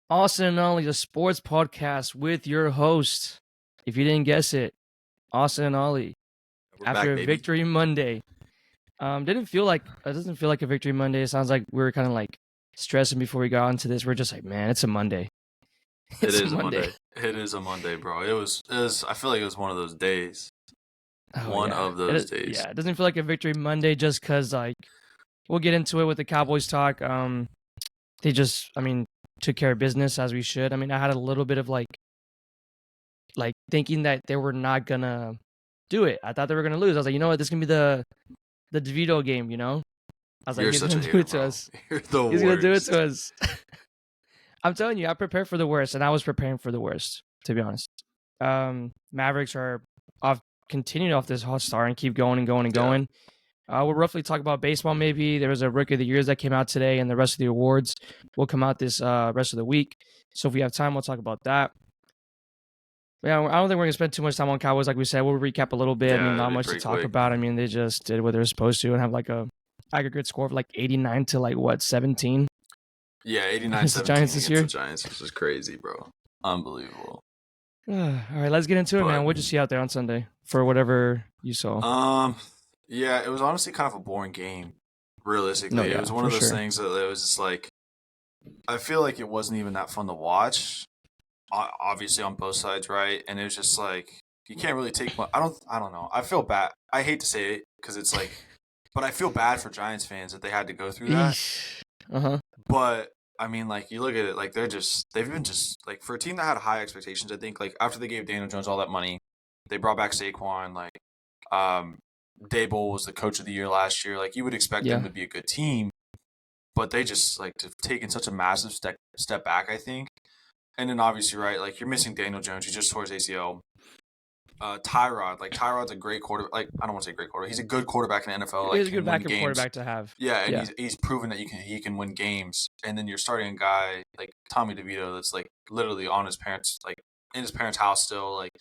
Austin and Ollie, the sports podcast with your host. If you didn't guess it, Austin and Ollie. We're After back, a baby. victory Monday, doesn't feel like a victory Monday. It sounds like we were kind of like stressing before we got into this. We're just like, man, it's a Monday. It is a Monday. It is a Monday, bro. It was. I feel like it was one of those days. One of those days. Yeah, it doesn't feel like a victory Monday just because like we'll get into it with the Cowboys talk. They just, took care of business as we should. I had a little bit of like thinking that they were not gonna do it. I thought they were gonna lose. I was like, you know what, this is gonna be the DeVito game, you know? I was like, You're he's such gonna a do hater, it to bro. us. You're the He's worst. gonna do it to us. I'm telling you, I prepared for the worst, and I was preparing for the worst, to be honest. Mavericks are continuing off this hot start and keep going and going and going. We'll roughly talk about baseball maybe. There was a Rookie of the Years that came out today, and the rest of the awards will come out this rest of the week. So if we have time, we'll talk about that. Yeah, I don't think we're going to spend too much time on Cowboys. Like we said, we'll recap a little bit. Yeah, Not much to talk about. They just did what they were supposed to and have like a aggregate score of like 89 to like, what, 17? Yeah, 89-17 the Giants this year. The Giants, which is crazy, bro. Unbelievable. All right, let's get into it, man. What'd you see out there on Sunday for whatever you saw? Yeah, it was honestly kind of a boring game, realistically. It was one of those things that it was just like, I feel like it wasn't even that fun to watch. Obviously on both sides, right? And it was just like, you can't really take I don't know. I feel bad. I hate to say it because it's like, but I feel bad for Giants fans that they had to go through that. But like, you look at it, like they've been just like, for a team that had high expectations, I think, like after they gave Daniel Jones all that money, they brought back Saquon, like Dable was the coach of the year last year. Like, you would expect them to be a good team, but they just like have taken such a massive step back, I think. And then obviously, right, like you're missing Daniel Jones. He just tore his ACL. Tyrod's a great quarterback. Like, I don't want to say great quarterback. He's a good quarterback in the NFL. Like, he's a good backup quarterback to have. Yeah, and he's proven that he can win games. And then you're starting a guy like Tommy DeVito that's like literally on his parents, like in his parents' house still, like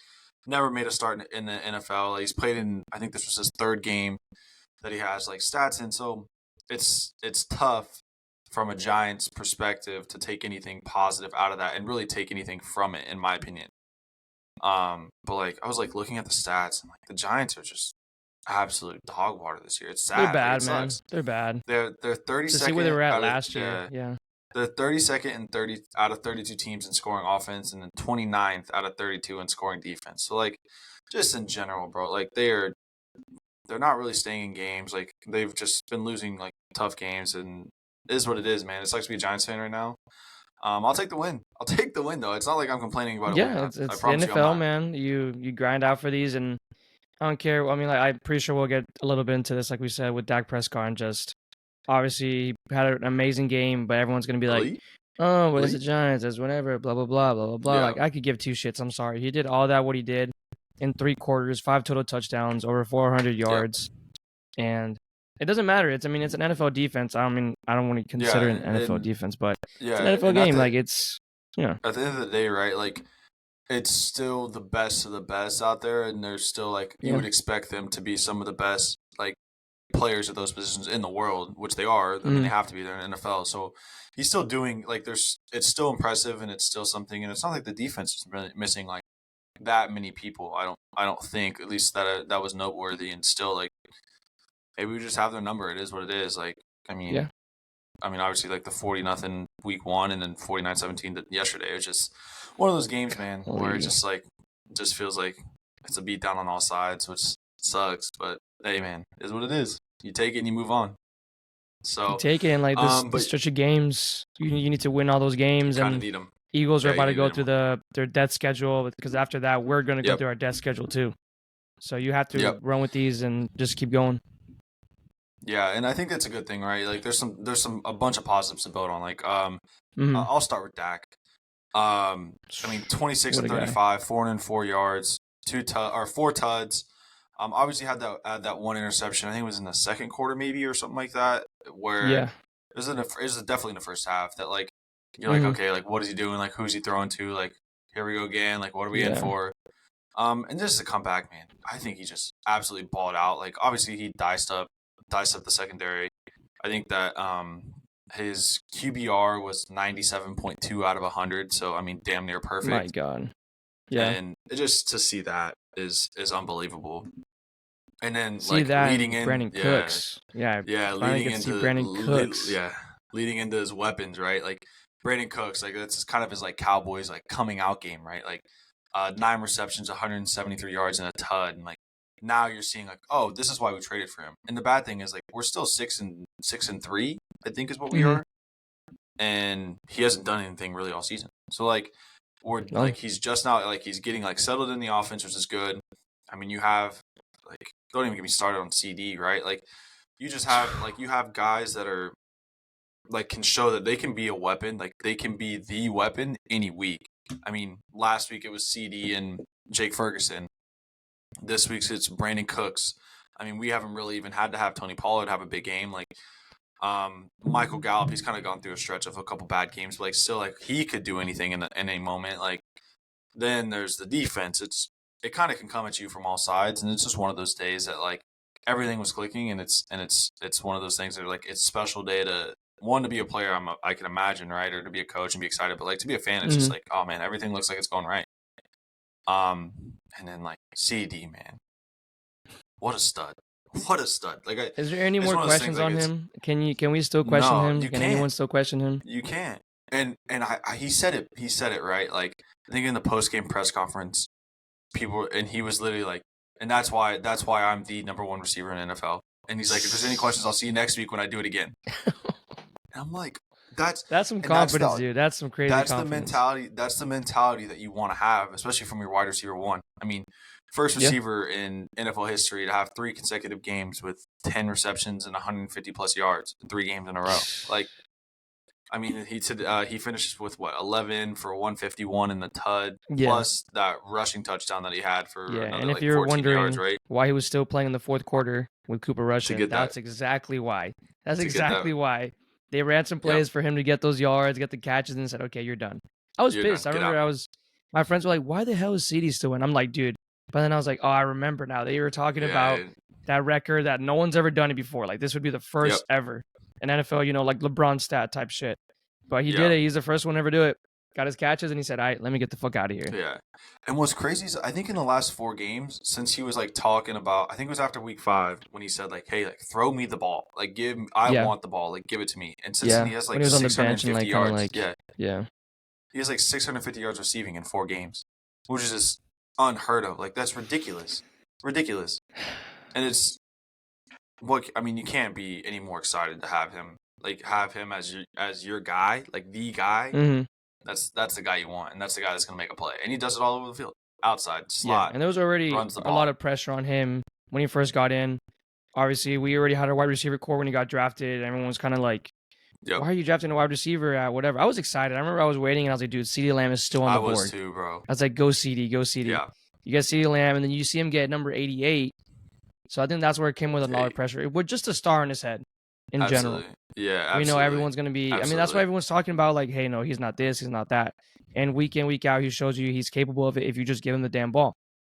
never made a start in the NFL. Like, he's played in, I think this was his third game that he has like stats in. So it's tough from a Giants perspective to take anything positive out of that and really take anything from it, in my opinion. But like, I was like looking at the stats, and like the Giants are just absolute dog water this year. It's sad. They're bad, man. They're bad. They're 32nd. To see where they were at last year. Yeah. They're 32nd and 30 out of 32 teams in scoring offense, and then 29th out of 32 in scoring defense. So like, just in general, bro, like they're not really staying in games. Like, they've just been losing like tough games, and it is what it is, man. It sucks to be a Giants fan right now. I'll take the win. I'll take the win, though. It's not like I'm complaining about it. Yeah, it's the NFL, man. You grind out for these, and I don't care. I'm pretty sure we'll get a little bit into this, like we said, with Dak Prescott, and just obviously he had an amazing game, but everyone's gonna be like, "Oh, well, it's the Giants. It's whatever." Blah blah blah blah blah blah. Yeah. Like, I could give two shits. I'm sorry. He did all that. What he did in 3 quarters, 5 total touchdowns, over 400 yards, and it doesn't matter. It's an NFL defense. I don't want to consider it an NFL defense, but it's an NFL game. Like, it's, At the end of the day, right? Like, it's still the best of the best out there, and there's still like, you would expect them to be some of the best like players at those positions in the world, which they are. I mean, they have to be. They're in the NFL, so he's still doing like, it's still impressive, and it's still something. And it's not like the defense is really missing like that many people. I don't think, at least that was noteworthy. And still, like, maybe we just have their number. It is what it is. Like, obviously, like the 40-0 week 1 and then 49-17 yesterday. It was just one of those games, man, where it just like, just feels like it's a beatdown on all sides, which sucks. But hey, man, it is what it is. You take it and you move on. So you take it, and like this stretch of games, you need to win all those games, and need them. Eagles are about to go through their death schedule, because after that we're going to go through our death schedule too. So you have to run with these and just keep going. Yeah, and I think that's a good thing, right? Like, there's a bunch of positives to build on. Like, I'll start with Dak. 26 and 35, 404 yards, 4 tuds. Obviously had that one interception. I think it was in the second quarter, maybe, or something like that. Where it was definitely in the first half. That like, you're like, okay, like, what is he doing? Like, who's he throwing to? Like, here we go again. Like, what are we in for? And just to come back, man, I think he just absolutely balled out. Like, obviously he diced up the secondary. I think that His QBR was 97.2 out of 100, so I mean, damn near perfect. My God. Yeah. And just to see that is unbelievable. And then see like that leading and in, Brandon Cooks. Yeah, finally leading get to see into Brandon Cooks. leading into his weapons, right? Like Brandon Cooks, like that's kind of his like Cowboys like coming out game, right? Like 9 receptions, 173 yards, and a tud, and like now you're seeing like, oh, this is why we traded for him. And the bad thing is like we're still 6-3, I think is what we are, and he hasn't done anything really all season. So like like he's just now like he's getting like settled in the offense, which is good. I mean, you have like don't even get me started on CD, right? Like you just have like you have guys that are like can show that they can be a weapon, like they can be the weapon any week. I mean, last week it was CD and Jake Ferguson. This week's it's Brandon Cooks. I mean, we haven't really even had to have Tony Pollard have a big game. Like Michael Gallup, he's kind of gone through a stretch of a couple bad games, but like still like he could do anything in a moment. Like then there's the defense. It kind of can come at you from all sides, and it's just one of those days that like everything was clicking, and it's one of those things that are like it's a special day to be a player. I can imagine, right, or to be a coach and be excited, but like to be a fan, it's just like, oh man, everything looks like it's going right. And then like CD, man, what a stud. What a stud! Like, is there any more questions on him? Can we still question him? Can anyone still question him? You can't. And he said it. He said it right. Like I think in the post game press conference, he was literally like, and that's why I'm the number 1 receiver in NFL. And he's like, if there's any questions, I'll see you next week when I do it again. And I'm like, that's some confidence, dude. That's some crazy confidence. That's the mentality that you want to have, especially from your wide receiver 1. I mean, first receiver in NFL history to have 3 consecutive games with 10 receptions and 150 plus yards, 3 games in a row. Like, I mean, he finishes with 11 for 151 in the tud, plus that rushing touchdown that he had for another, and if you're wondering yards, right? why he was still playing in the fourth quarter with Cooper rushing, that's exactly why. That's exactly why. They ran some plays for him to get those yards, get the catches, and said, "Okay, you're done." I was pissed. I remember my friends were like, "Why the hell is CD still in?" I'm like, "Dude," but then I was like, "Oh, I remember now. They were talking about that record that no one's ever done it before. Like this would be the first ever in NFL. You know, like LeBron stat type shit." But he did it. He's the first one ever to do it. Got his catches, and he said, "All right, let me get the fuck out of here." Yeah. And what's crazy is I think in the last 4 games, since he was like talking about, I think it was after week 5 when he said like, "Hey, like throw me the ball, like I want the ball, like give it to me." And since then he has like 650 yards, he has like 650 yards receiving in 4 games, which is just unheard of. Like that's ridiculous. And it's I mean, you can't be any more excited to have him as your guy, like the guy. Mm-hmm. That's the guy you want, and that's the guy that's going to make a play. And he does it all over the field. Outside, slot. And there was already a lot of pressure on him when he first got in. Obviously, we already had a wide receiver core when he got drafted. Everyone was kind of like, why are you drafting a wide receiver at whatever? I was excited. I remember I was waiting, and I was like, dude, CeeDee Lamb is still on the board. I was too, bro. I was like, go CD, go CD. Yeah. You get CeeDee Lamb, and then you see him get number 88. So I think that's where it came with a lot of pressure. It was just a star in his head in general. Yeah, absolutely. We know everyone's going to be... I mean, that's why everyone's talking about, like, hey, no, he's not this, he's not that. And week in, week out, he shows you he's capable of it if you just give him the damn ball.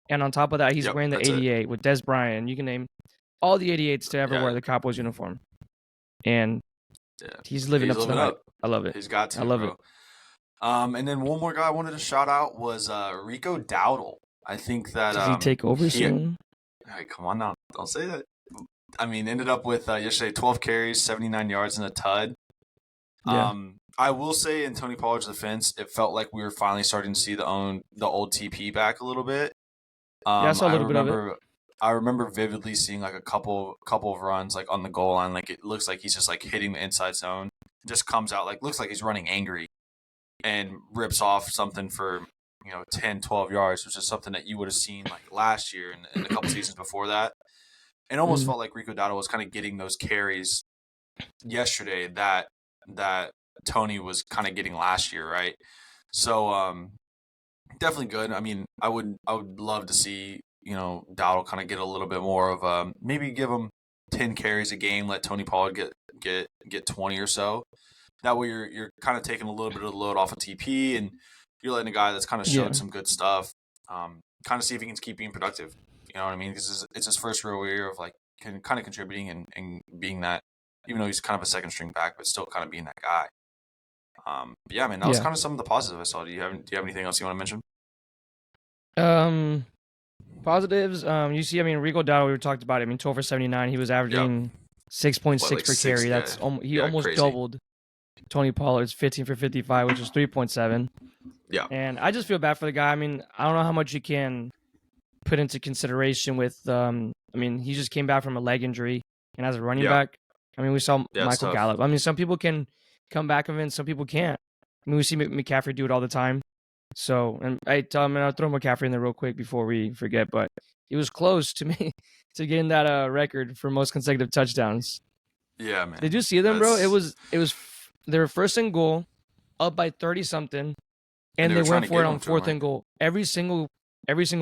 And on top of that, he's wearing the 88 with Des Bryant. You can name all the 88s to ever wear the Cowboys uniform. And he's living up to that. I love it. He's got to, I love it. And then one more guy I wanted to shout out was Rico Dowdle. I think that... Does he take over soon? All right, come on now. Don't say that. I mean, ended up with yesterday 12 carries, 79 yards, and a tud. I will say, in Tony Pollard's defense, it felt like we were finally starting to see the old TP back a little bit. I saw a little bit of it. I remember vividly seeing like a couple of runs like on the goal line. Like it looks like he's just like hitting the inside zone. Just comes out like looks like he's running angry, and rips off something for 10, 12 yards, which is something that you would have seen like last year and a couple seasons before that. It almost felt like Rico Dowdle was kind of getting those carries yesterday that Tony was kind of getting last year, right? So definitely good. I mean, I would love to see Dowdle kind of get a little bit more of maybe give him 10 carries a game, let Tony Pollard get 20 or so. That way you're kind of taking a little bit of the load off of TP, and you're letting a guy that's kind of showed some good stuff kind of see if he can keep being productive. You know what I mean? Because it's his first real year of like kind of contributing and being that even though he's kind of a second string back, but still kind of being that guy. Yeah, man, that was kind of some of the positives I saw. Do you have anything else you want to mention? Positives. You see, I mean, Rico Dowdle, we talked about it. I mean, 12 for 79. He was averaging 6.6 per carry. That's he almost crazy. Doubled Tony Pollard's 15 for 55, which is 3.7. Yeah. And I just feel bad for the guy. I mean, I don't know how much you can put into consideration with. I mean, he just came back from a leg injury, and as a running back, I mean, we saw Michael Gallup. I mean, some people can come back of it, and some people can't. I mean, we see McCaffrey do it all the time. So, and I'll throw McCaffrey in there real quick before we forget, but he was close to me to getting that record for most consecutive touchdowns. Yeah, man. Did you see them, bro? It was they were first and goal, up by 30 something, and they went for it on fourth and goal. Every single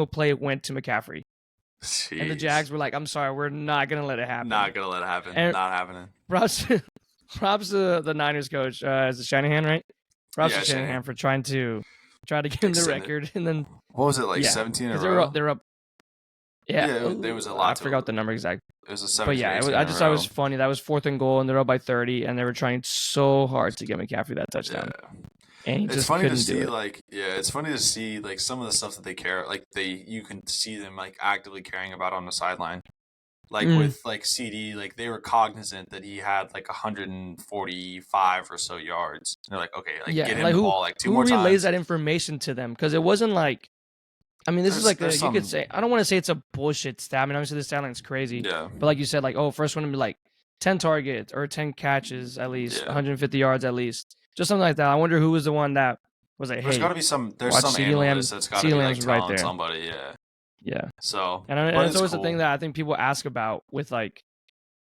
play went to McCaffrey. Jeez. And the Jags were like, "I'm sorry, we're not gonna let it happen. Not gonna let it happen. And not happening." Props to the Niners coach, is it Shanahan, right? Props to Shanahan for trying to get him the record, and then what was it, like 17 in a row? They're up. Yeah, there was a lot. I forgot the number exact. It was a 17. But yeah, I just thought it was funny. That was fourth and goal, and they're up by 30, and they were trying so hard to get McCaffrey that touchdown. Yeah. And it's funny to see, it's funny to see like some of the stuff that they care, like you can see them like actively caring about on the sideline. Like with like CD, like they were cognizant that he had like 145 or so yards. And they're like, okay, like get him the ball like two more times. Who relays that information to them? Because it wasn't like, I mean, this is like you could say, I don't want to say it's a bullshit stat. I mean, obviously the stat line's crazy. Yeah. But like you said, like, first one to be like 10 targets or 10 catches at least, 150 yards at least. Just something like that. I wonder who was the one that was like, hey, there's got to be some analyst that's got to be like telling somebody, Yeah. So, and it's always the thing that I think people ask about with like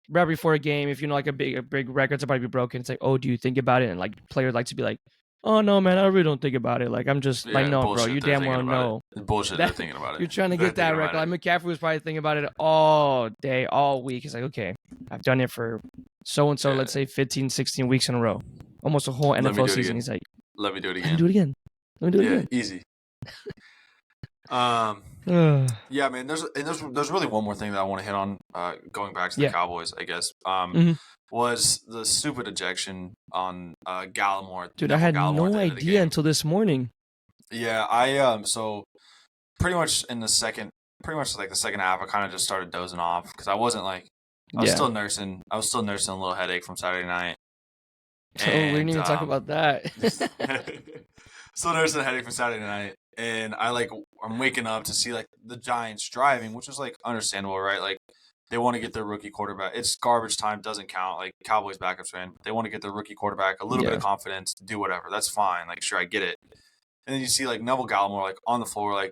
right before a game, if you know like a big record's about to be broken, it's like, oh, do you think about it? And like players like to be like, oh no, man, I really don't think about it. Like I'm just like, no, bro, you damn well know. Bullshit, they're thinking about it. You're trying to get that record. Like McCaffrey was probably thinking about it all day, all week. He's like, okay, I've done it for so and so, let's say 15, 16 weeks in a row. Almost a whole NFL season. He's like, let me do it again. Let me do it again. Let me do it again. Easy. Yeah, man. There's really one more thing that I want to hit on. Going back to the Cowboys, I guess. Was the stupid ejection on Gallimore. Dude, I had no idea until this morning. Yeah, I so pretty much like the second half, I kind of just started dozing off because I wasn't like I was still nursing. I was still nursing a little headache from Saturday night. And, we didn't even talk about that. Still nursing a headache from Saturday night. And I'm waking up to see like the Giants driving, which is like understandable, right? Like they want to get their rookie quarterback. It's garbage time, doesn't count. Like Cowboys backups fan, they want to get their rookie quarterback a little bit of confidence to do whatever. That's fine. Like sure, I get it. And then you see like Neville Gallimore like on the floor, like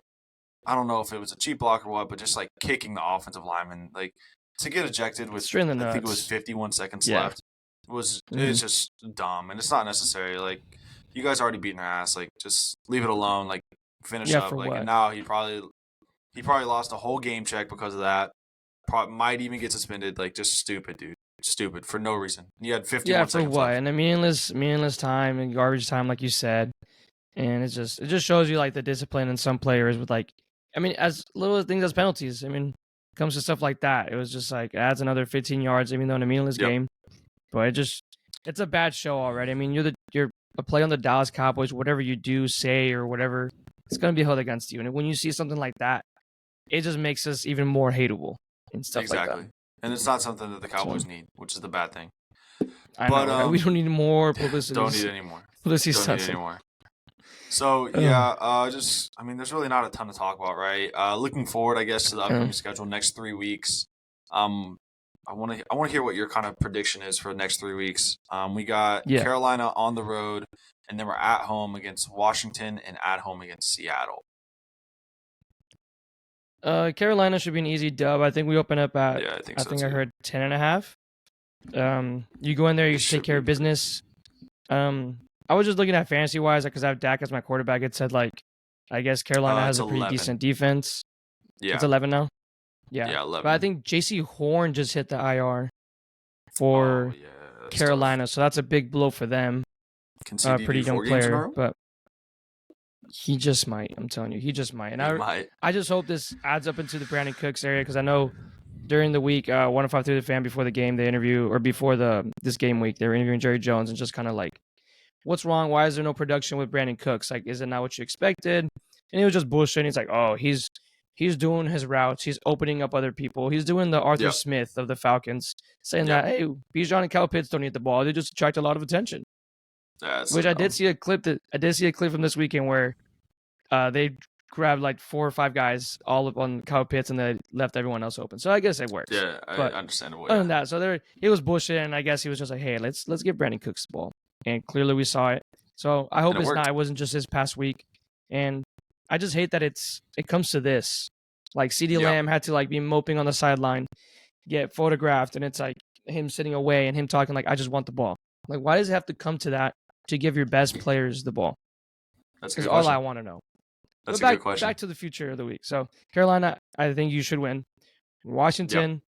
I don't know if it was a cheap block or what, but just like kicking the offensive lineman, like to get ejected with I think it was 51 seconds left. It's just dumb, and it's not necessary. Like you guys already beating their ass. Like just leave it alone. Like finish up. Like and now he probably lost a whole game check because of that. Might even get suspended. Like just stupid, dude. Stupid for no reason. And you had 51 seconds for what? Left. And a meaninless time and garbage time, like you said. And it just shows you like the discipline in some players with like, I mean, as little things as penalties. I mean, it comes to stuff like that. It was just like adds another 15 yards, even though in a meaningless game. But it's a bad show already. I mean, you're a play on the Dallas Cowboys. Whatever you do, say, or whatever, it's gonna be held against you. And when you see something like that, it just makes us even more hateable and stuff like that. Exactly. And it's not something that the Cowboys need, which is the bad thing. I know. We don't need more publicity. Don't need any more. Publicity don't need any more. So I mean, there's really not a ton to talk about, right? Looking forward, I guess, to the upcoming schedule next 3 weeks. I want to hear what your kind of prediction is for the next 3 weeks. We got Carolina on the road, and then we're at home against Washington and at home against Seattle. Carolina should be an easy dub. I think we open up at I think I heard 10.5. You go in there, you take care of business. I was just looking at fantasy wise because I have Dak as my quarterback. It said like I guess Carolina has a pretty decent defense. Yeah, it's 11 now. Yeah, 11. But I think J.C. Horn just hit the IR for Carolina, so that's a big blow for them. Pretty young player, but he just might. I'm telling you, he just might. And I just hope this adds up into the Brandon Cooks area because I know during the week, 105 through the fan before the game, they interview, or before this game week, they were interviewing Jerry Jones and just kind of like, what's wrong? Why is there no production with Brandon Cooks? Like, is it not what you expected? And he was just bullshitting. He's like, oh, he's doing his routes. He's opening up other people. He's doing the Arthur Smith of the Falcons, saying that, hey, Bijan and Kyle Pitts don't need the ball. They just attract a lot of attention. Which I did see a clip from this weekend where they grabbed like 4 or 5 guys all up on Kyle Pitts and they left everyone else open. So I guess it works. Yeah, I understand. Other than that, so he was bullshitting, and I guess he was just like, hey, let's give Brandon Cooks the ball. And clearly we saw it. So I hope it wasn't just his past week. And I just hate that it comes to this. Like CeeDee Lamb had to like be moping on the sideline, get photographed, and it's like him sitting away and him talking like, I just want the ball. Like, why does it have to come to that to give your best players the ball? That's all I want to know. That's a good question. Back to the future of the week. So Carolina, I think you should win. Washington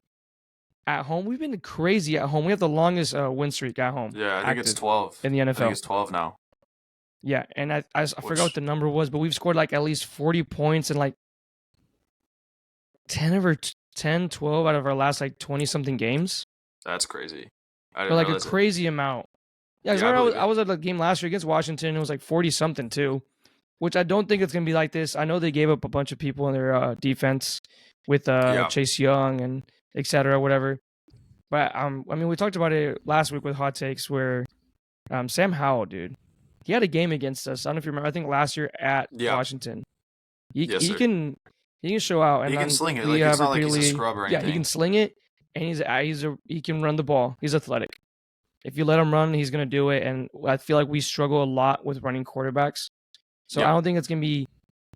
at home. We've been crazy at home. We have the longest win streak at home. Yeah, I think it's 12 in the NFL. I think it's 12 now. Yeah, and I forgot what the number was, but we've scored like at least 40 points in like 10, 12 out of our last like 20 something games. That's crazy. Like a crazy amount. Yeah, I was at the game last year against Washington. It was like 40 something too, which I don't think it's gonna be like this. I know they gave up a bunch of people in their defense with Chase Young and etc. whatever. But I mean, we talked about it last week with hot takes where Sam Howell, dude, he had a game against us. I don't know if you remember. I think last year at Washington, he can show out, and he can sling it. Like, it's not like he's a scrub or anything. Yeah, he can sling it, and he can run the ball. He's athletic. If you let him run, he's gonna do it. And I feel like we struggle a lot with running quarterbacks. So I don't think it's gonna be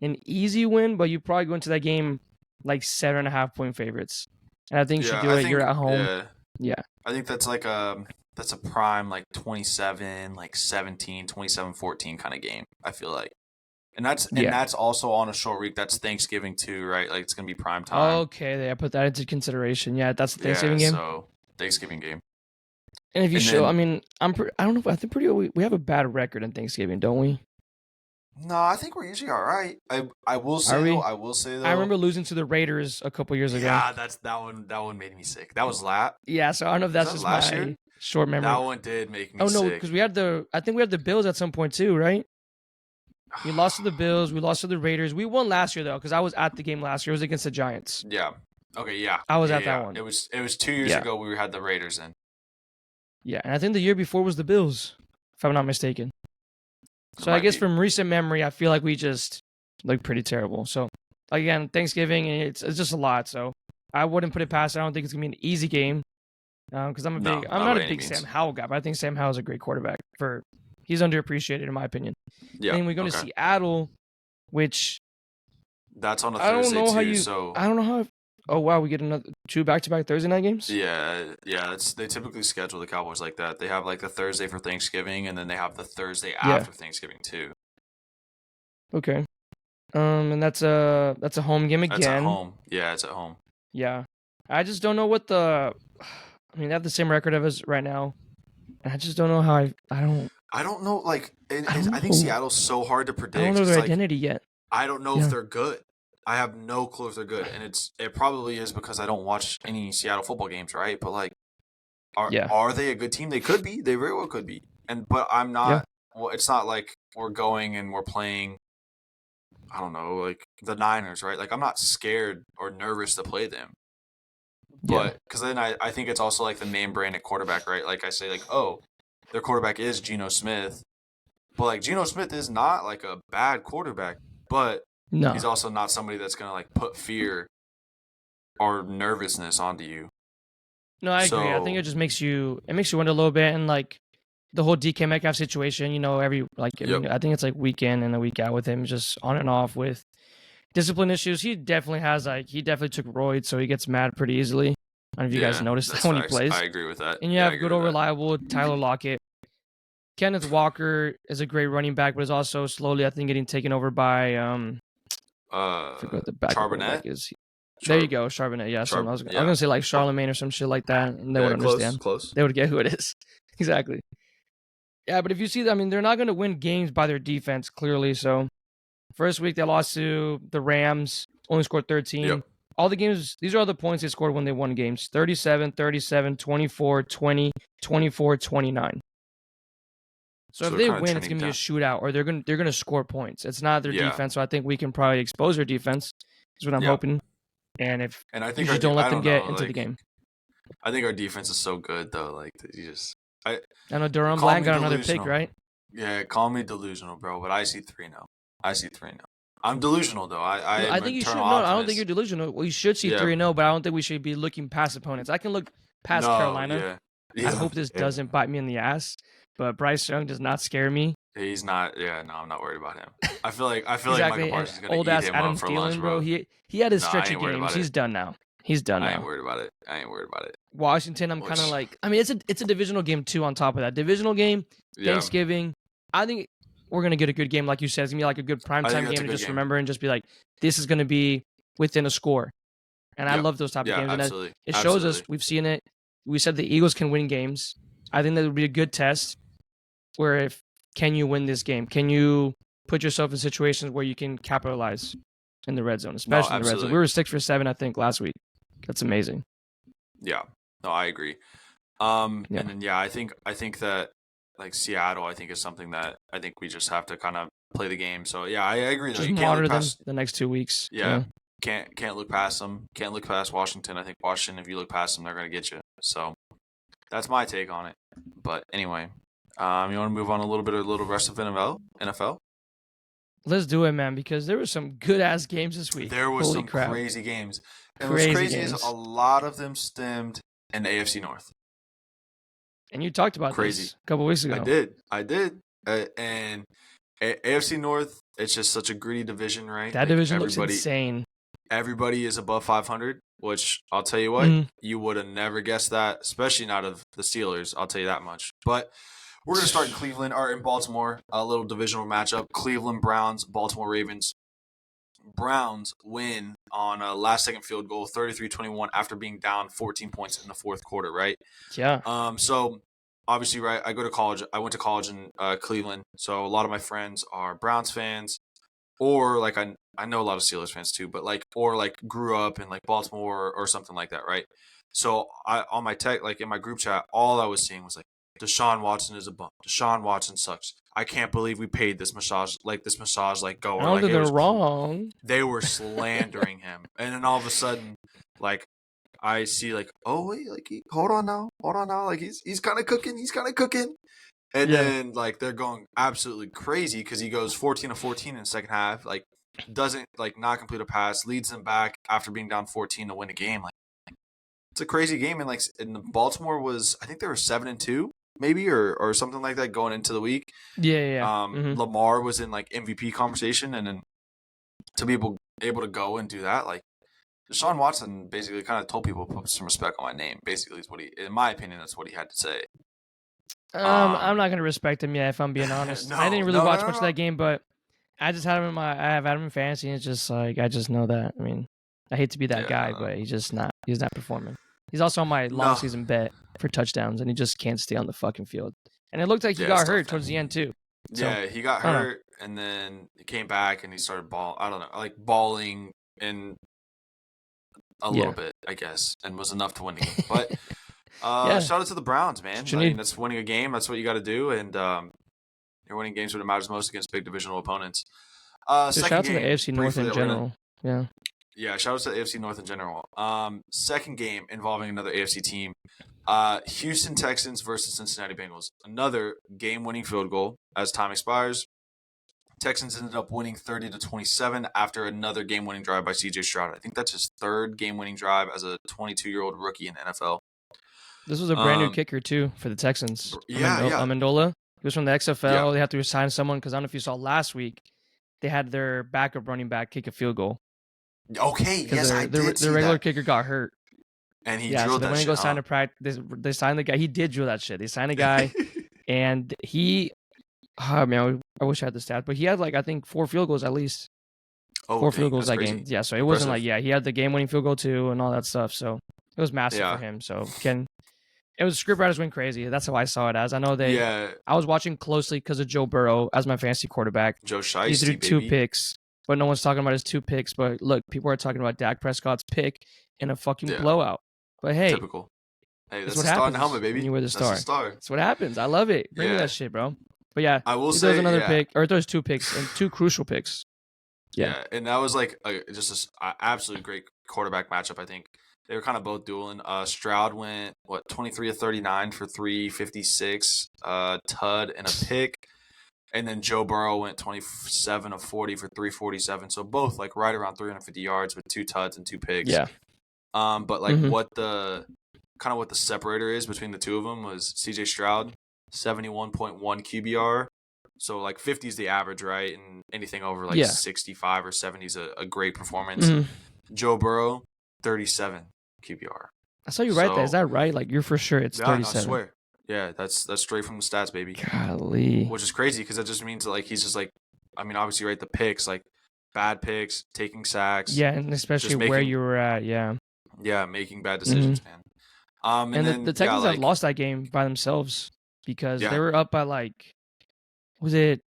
an easy win, but you probably go into that game like 7.5 point favorites. And I think you should do it. You're at home. Yeah. I think that's like a prime like 27, like 17, 27-14 kind of game, I feel like. And that's also on a short week. That's Thanksgiving too, right? Like it's gonna be prime time. Okay, I put that into consideration. Yeah, that's the Thanksgiving game. So Thanksgiving game. And if you show, I mean, I don't know. I think we have a bad record in Thanksgiving, don't we? No, I think we're usually all right. I will say though. I remember losing to the Raiders a couple years ago. Yeah, that one made me sick. That was Yeah, so I don't know if that's just last year? Short memory. That one did make me sick. Oh no, because I think we had the Bills at some point too, right? We lost to the Bills. We lost to the Raiders. We won last year though, because I was at the game last year. It was against the Giants. Yeah. Okay. Yeah. I was at that one. It was 2 years ago. We had the Raiders in. Yeah, and I think the year before was the Bills, if I'm not mistaken. So I guess from recent memory, I feel like we just look pretty terrible. So again, Thanksgiving, it's just a lot. So I wouldn't put it past. I don't think it's gonna be an easy game because I'm not a big Sam Howell guy, but I think Sam Howell is a great quarterback. He's underappreciated in my opinion. Yeah. And we're going to Seattle, which that's on a Thursday too. I don't know how. Oh wow, we get another 2 back-to-back Thursday night games. Yeah. They typically schedule the Cowboys like that. They have like the Thursday for Thanksgiving, and then they have the Thursday after Thanksgiving too. Okay. And that's a home game again. That's at home. Yeah, it's at home. Yeah, I just don't know what I mean, they have the same record of us right now, and I just don't know how I don't know. Like, I think Seattle's so hard to predict. I don't know their identity yet. I don't know if they're good. I have no clue if they're good, and it probably is because I don't watch any Seattle football games, right? But like, are they a good team? They could be. They very well could be. But I'm not. Yeah. Well, it's not like we're going and we're playing. I don't know, like the Niners, right? Like I'm not scared or nervous to play them. But because then I think it's also like the name brand at quarterback, right? Like I say, like their quarterback is Geno Smith, but like Geno Smith is not like a bad quarterback, but he's also not somebody that's gonna like put fear or nervousness onto you. No, I agree. I think it just makes you wonder a little bit, and like the whole DK Metcalf situation. You know, I think it's like week in and a week out with him, just on and off with discipline issues. He definitely took roids, so he gets mad pretty easily. I don't know if you guys noticed that when he plays. I agree with that. And you have good old reliable Tyler Lockett. Kenneth Walker is a great running back, but is also slowly, I think, getting taken over by I forgot what the Charbonnet is. There you go, Charbonnet. Yeah, I was gonna say like Charlemagne or some shit like that, and they would understand. Close. They would get who it is. Exactly. Yeah, but if you see that, I mean, they're not going to win games by their defense, clearly. So, first week they lost to the Rams, only scored 13. all the games, these are all the points they scored when they won games. 37, 37, 24, 20, 24, 29. So if they win, it's going to be a shootout, or they're going to score points. It's not their defense, so I think we can probably expose their defense, is what I'm hoping. And I think you don't let them get into the game. I think our defense is so good, though. Like, I know Durham Blank got another pick, right? Yeah, call me delusional, bro, but I see 3-0. I'm delusional, though. I think you should. No, I don't think you're delusional. We should see 3-0, but I don't think we should be looking past opponents. I can look past Carolina. I hope this doesn't bite me in the ass, but Bryce Young does not scare me. He's not. Yeah, no, I'm not worried about him. I feel like Michael Parsons is gonna eat him Adam up for Thielen, lunch, bro. He had his stretch of games. He's done now. I ain't worried about it. Washington, I'm kind of like. I mean, it's a divisional game too. On top of that, divisional game, Thanksgiving. I think we're gonna get a good game, like you said. It's gonna be like a good primetime game to just remember and just be like, this is gonna be within a score. And I love those type of games. Absolutely. And it shows us. We've seen it. We said the Eagles can win games. I think that would be a good test. Where can you win this game? Can you put yourself in situations where you can capitalize in the red zone, especially in the red zone? We were 6 for 7, I think, last week. That's amazing. Yeah, no, I agree. And then I think that like Seattle, I think is something that I think we just have to kind of play the game. So I agree. Just monitor them the next 2 weeks. Yeah, can't look past them. Can't look past Washington. I think Washington, if you look past them, they're gonna get you. So that's my take on it. But anyway, you want to move on a little rest of NFL? Let's do it, man, because there were some good-ass games this week. There was crazy games. And what's crazy is a lot of them stemmed in the AFC North. And you talked about this a couple weeks ago. I did. And AFC North, it's just such a gritty division, right? That division looks insane. Everybody is above 500, which I'll tell you what, you would have never guessed that, especially not of the Steelers. I'll tell you that much. But we're going to start in Cleveland or in Baltimore, a little divisional matchup. Cleveland Browns, Baltimore Ravens. Browns win on a last-second field goal, 33-21, after being down 14 points in the fourth quarter, right? Yeah. So, obviously, right, I went to college in Cleveland, so a lot of my friends are Browns fans, or, like, I know a lot of Steelers fans, too, but, like, or, like, grew up in, like, Baltimore or something like that, right? So, on my in my group chat, all I was seeing was, like, Deshaun Watson is a bum. Deshaun Watson sucks. I can't believe we paid this massage goer. I don't think they're wrong. They were slandering him, and then all of a sudden, like, I see, like, oh wait, like, hold on now, like he's kind of cooking, and then like they're going absolutely crazy because he goes 14 of 14 in the second half, like doesn't like not complete a pass, leads them back after being down 14 to win a game. Like it's a crazy game, and like in Baltimore was, I think they were 7-2. Maybe or something like that going into the week. Yeah. Lamar was in like MVP conversation, and then to be able to go and do that, like Deshaun Watson basically kind of told people to put some respect on my name. Basically, is what he, in my opinion, that's what he had to say. I'm not gonna respect him yet, if I'm being honest. I didn't really watch much of that game, but I just had him I have him in fantasy, and it's just like I just know that. I mean, I hate to be that guy, but he's not performing. He's also on my long season bet for touchdowns, and he just can't stay on the fucking field. And it looked like he got hurt towards the end too. So, he got hurt, and then he came back and he started balling in a little bit, I guess, and was enough to win the game. But shout out to the Browns, man. I mean, that's winning a game. That's what you got to do, and you're winning games when it matters most against big divisional opponents. Shout out to the AFC North in general. Yeah, shout out to the AFC North in general. Second game involving another AFC team. Houston Texans versus Cincinnati Bengals. Another game-winning field goal as time expires. Texans ended up winning 30-27 after another game-winning drive by C.J. Stroud. I think that's his third game-winning drive as a 22-year-old rookie in the NFL. This was a brand new kicker, too, for the Texans. Yeah. Amendola. He was from the XFL. Yeah. They had to assign someone because I don't know if you saw last week, they had their backup running back kick a field goal. Okay, yes, I did see the regular that. kicker got hurt. And he drilled that shit. When they go sign to practice, they signed the guy. He did drill that shit. They signed a guy, and he, I wish I had the stat, but he had like I think 4 field goals at least. 4 field goals that game. Yeah, so it wasn't like he had the game-winning field goal too and all that stuff. So it was massive for him. So it was scriptwriters went crazy. That's how I saw it as. I know I was watching closely because of Joe Burrow as my fantasy quarterback. Joe Shiesty, he threw 2 picks. but no one's talking about his 2 picks. But look, people are talking about Dak Prescott's pick in a fucking blowout. But hey, typical. Hey, that's what the star in happens the helmet, baby. when you wear the star. That's the star. That's what happens. I love it. Bring me that shit, bro. But yeah, I will he say throws another pick, or throws 2 picks and 2 crucial picks. Yeah, and that was like just an absolutely great quarterback matchup. I think they were kind of both dueling. Stroud went 23 of 39 for 356, tud and a pick, and then Joe Burrow went 27 of 40 for 347. So both like right around 350 yards with 2 tuds and 2 picks. Yeah. But like what the separator is between the two of them was C.J. Stroud 71.1 QBR. So like 50 is the average, right? And anything over like 65 or 70 is a great performance. Joe Burrow 37 QBR. I saw you write that. Is that right? Like you're for sure it's 37. No, I swear. Yeah, that's straight from the stats, baby. Golly. Which is crazy because that just means that like he's just like, I mean, obviously, right? The picks, like bad picks, taking sacks. Yeah, and especially where you were at. Yeah. Yeah, making bad decisions, man. And then the Texans had lost that game by themselves because they were up by like, was it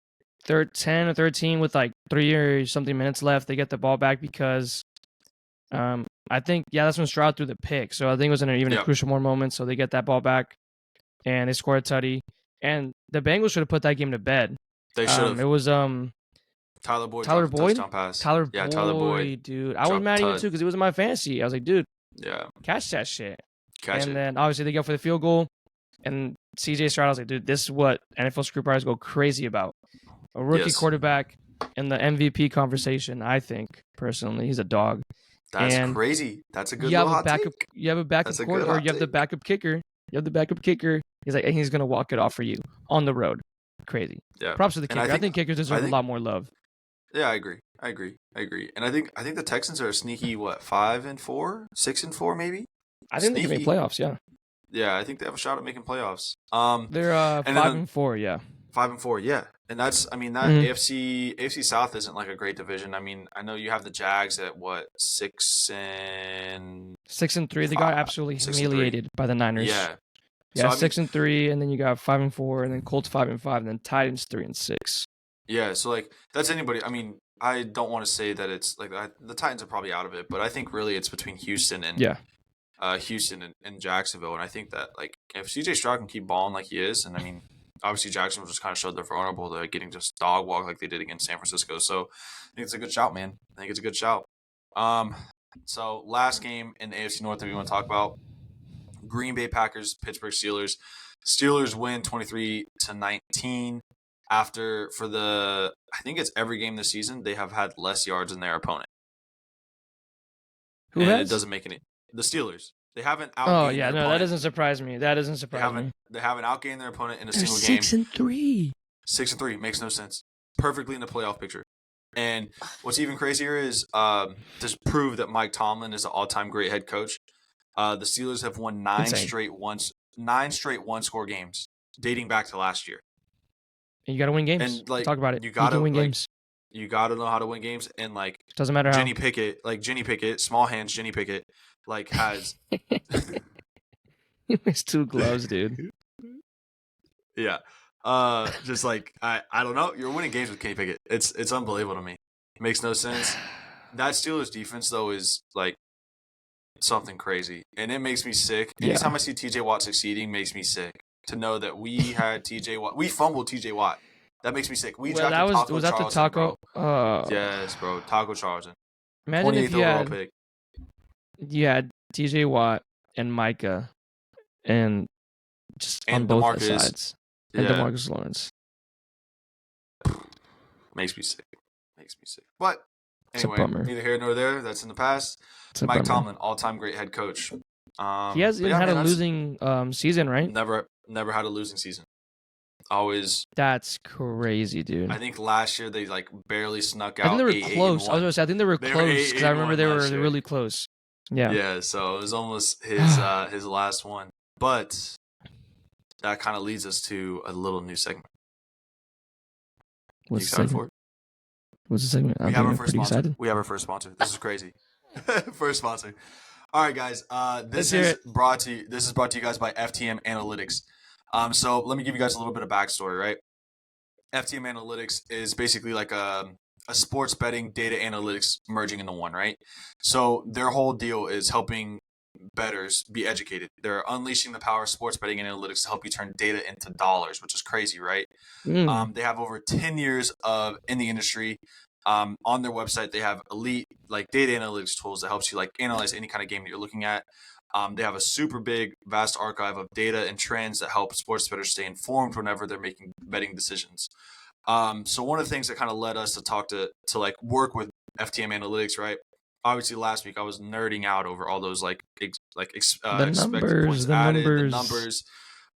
10 or 13 with like 3 or something minutes left. They get the ball back because I think, that's when Stroud threw the pick. So I think it was in a crucial more moment. So they get that ball back and they scored a tutty. And the Bengals should have put that game to bed. They should have. It was Tyler Boyd. Tyler Boyd? Touchdown pass. Tyler Boyd, dude. I was mad at you too because it was in my fantasy. I was like, dude, catch that shit. And then obviously they go for the field goal. And CJ Stroud, I was like, dude, this is what NFL scriptwriters go crazy about. A rookie quarterback in the MVP conversation, I think, personally. He's a dog. That's crazy. That's a good hot take. You have a backup quarterback, or you have the backup kicker. He's like, and he's going to walk it off for you on the road. Crazy. Yeah. Props to the kicker. I think kickers deserve a lot more love. Yeah, I agree. And I think the Texans are a sneaky, 5-4? 6-4 maybe? I think they can make playoffs, yeah. Yeah, I think they have a shot at making playoffs. They're 5-4, yeah. 5-4, yeah. And that's, I mean, that AFC South isn't like a great division. I mean, I know you have the Jags at 6-3. They got absolutely humiliated by the Niners. Yeah. Yeah, so, 6-3, and then you got 5-4, and then Colts 5-5, and then Titans 3-6. Yeah, so like that's anybody. I mean, I don't want to say that it's like the Titans are probably out of it, but I think really it's between Houston and and Jacksonville, and I think that like if CJ Stroud can keep balling like he is, and I mean, obviously Jacksonville just kind of showed they're vulnerable to getting just dog walk like they did against San Francisco. So I think it's a good shout, man. I think it's a good shout. So last game in the AFC North that we want to talk about: Green Bay Packers, Pittsburgh Steelers. Steelers win 23-19. After I think it's every game this season, they have had less yards than their opponent. Who has? It doesn't make the Steelers. They haven't outgained their opponent. That doesn't surprise me. They haven't outgained their opponent in a single game. 6-3. 6-3 makes no sense. Perfectly in the playoff picture. And what's even crazier is to prove that Mike Tomlin is an all-time great head coach. The Steelers have won 9 straight one-score games dating back to last year. You got to win games. And like, talk about it. You got to win games. You got to know how to win games. And like, doesn't matter Jenny Pickett, small hands Jenny Pickett, like has. He wears 2 gloves, dude. Yeah. Just like I don't know. You're winning games with Kenny Pickett. It's unbelievable to me. It makes no sense. That Steelers defense though is like something crazy, and it makes me sick. Anytime I see TJ Watt succeeding, makes me sick. To know that we had TJ Watt, we fumbled TJ Watt. That makes me sick. We drafted Taco was that Charlton, the Taco? Yes, bro. Taco Charlton. Imagine if you had TJ Watt and Micah, and just on both sides, and DeMarcus Lawrence. Makes me sick. But anyway, neither here nor there. That's in the past. Mike Tomlin, all-time great head coach. He hasn't had a losing season, right? Never had a losing season. Always. That's crazy, dude. I think last year they like barely snuck out. I think they were close. I was gonna say I think they were close because I remember they were really close. Yeah. Yeah. So it was almost his last one, but that kind of leads us to a little new segment. What's the segment? What's the segment? We have our first sponsor. This is crazy. First sponsor. All right, guys. This is brought to you guys by FTM Analytics. So let me give you guys a little bit of backstory, right? FTM Analytics is basically like a a sports betting data analytics merging into one, right? So their whole deal is helping bettors be educated. They're unleashing the power of sports betting analytics to help you turn data into dollars, which is crazy, right? They have over 10 years of in the industry. On their website, they have elite like data analytics tools that helps you like analyze any kind of game that you're looking at. They have a super big, vast archive of data and trends that help sports bettors stay informed whenever they're making betting decisions. So one of the things that kind of led us to talk to like work with FTM Analytics, right? Obviously, last week I was nerding out over all those expected points added, the numbers.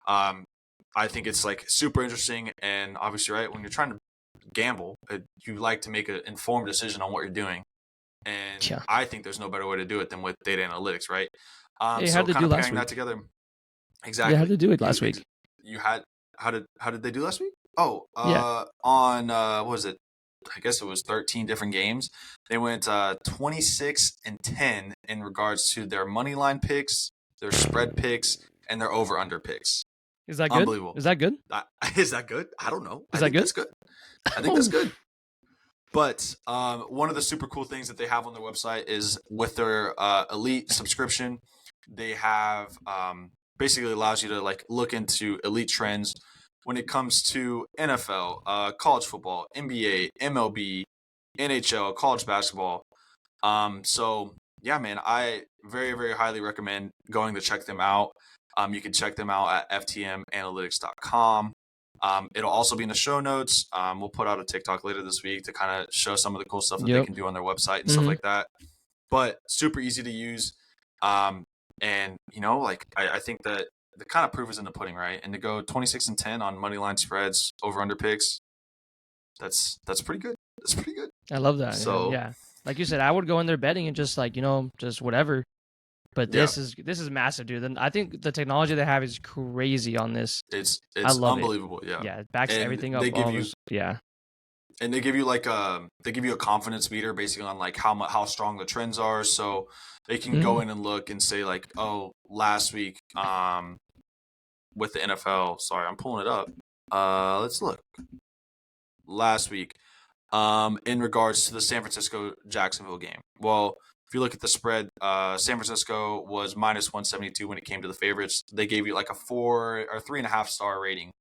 I think it's like super interesting, and obviously, right, when you're trying to gamble, you like to make an informed decision on what you're doing, and I think there's no better way to do it than with data analytics, right? So kind of pairing that together. Exactly. Yeah, how did they do it last week? You had how did they do last week? Oh, on what was it? I guess it was 13 different games. They went 26-10 in regards to their money line picks, their spread picks, and their over/under picks. Is that good? Unbelievable. Is that good? Is that good? I don't know. I think that's good. I think that's good. But one of the super cool things that they have on their website is with their elite subscription, they have basically allows you to like look into elite trends when it comes to NFL, college football, NBA, MLB, NHL, college basketball. So yeah, man, I very, very highly recommend going to check them out. You can check them out at ftmanalytics.com. It'll also be in the show notes. We'll put out a TikTok later this week to kind of show some of the cool stuff that they can do on their website and stuff like that. But super easy to use. And you know, like I think that the kind of proof is in the pudding, right? And to go 26-10 on money line spreads, over under picks, that's pretty good. That's pretty good. I love that. So yeah, like you said, I would go in there betting and just like just whatever. But this is massive, dude. And I think the technology they have is crazy on this. It's unbelievable. Yeah, it backs everything up. And they give you like a confidence meter basically on like how strong the trends are. So they can go in and look and say like, oh, last week with the NFL. Sorry, I'm pulling it up. Let's look. Last week, in regards to the San Francisco-Jacksonville game. Well, if you look at the spread, San Francisco was minus 172 when it came to the favorites. They gave you like a 4 or 3.5 star rating.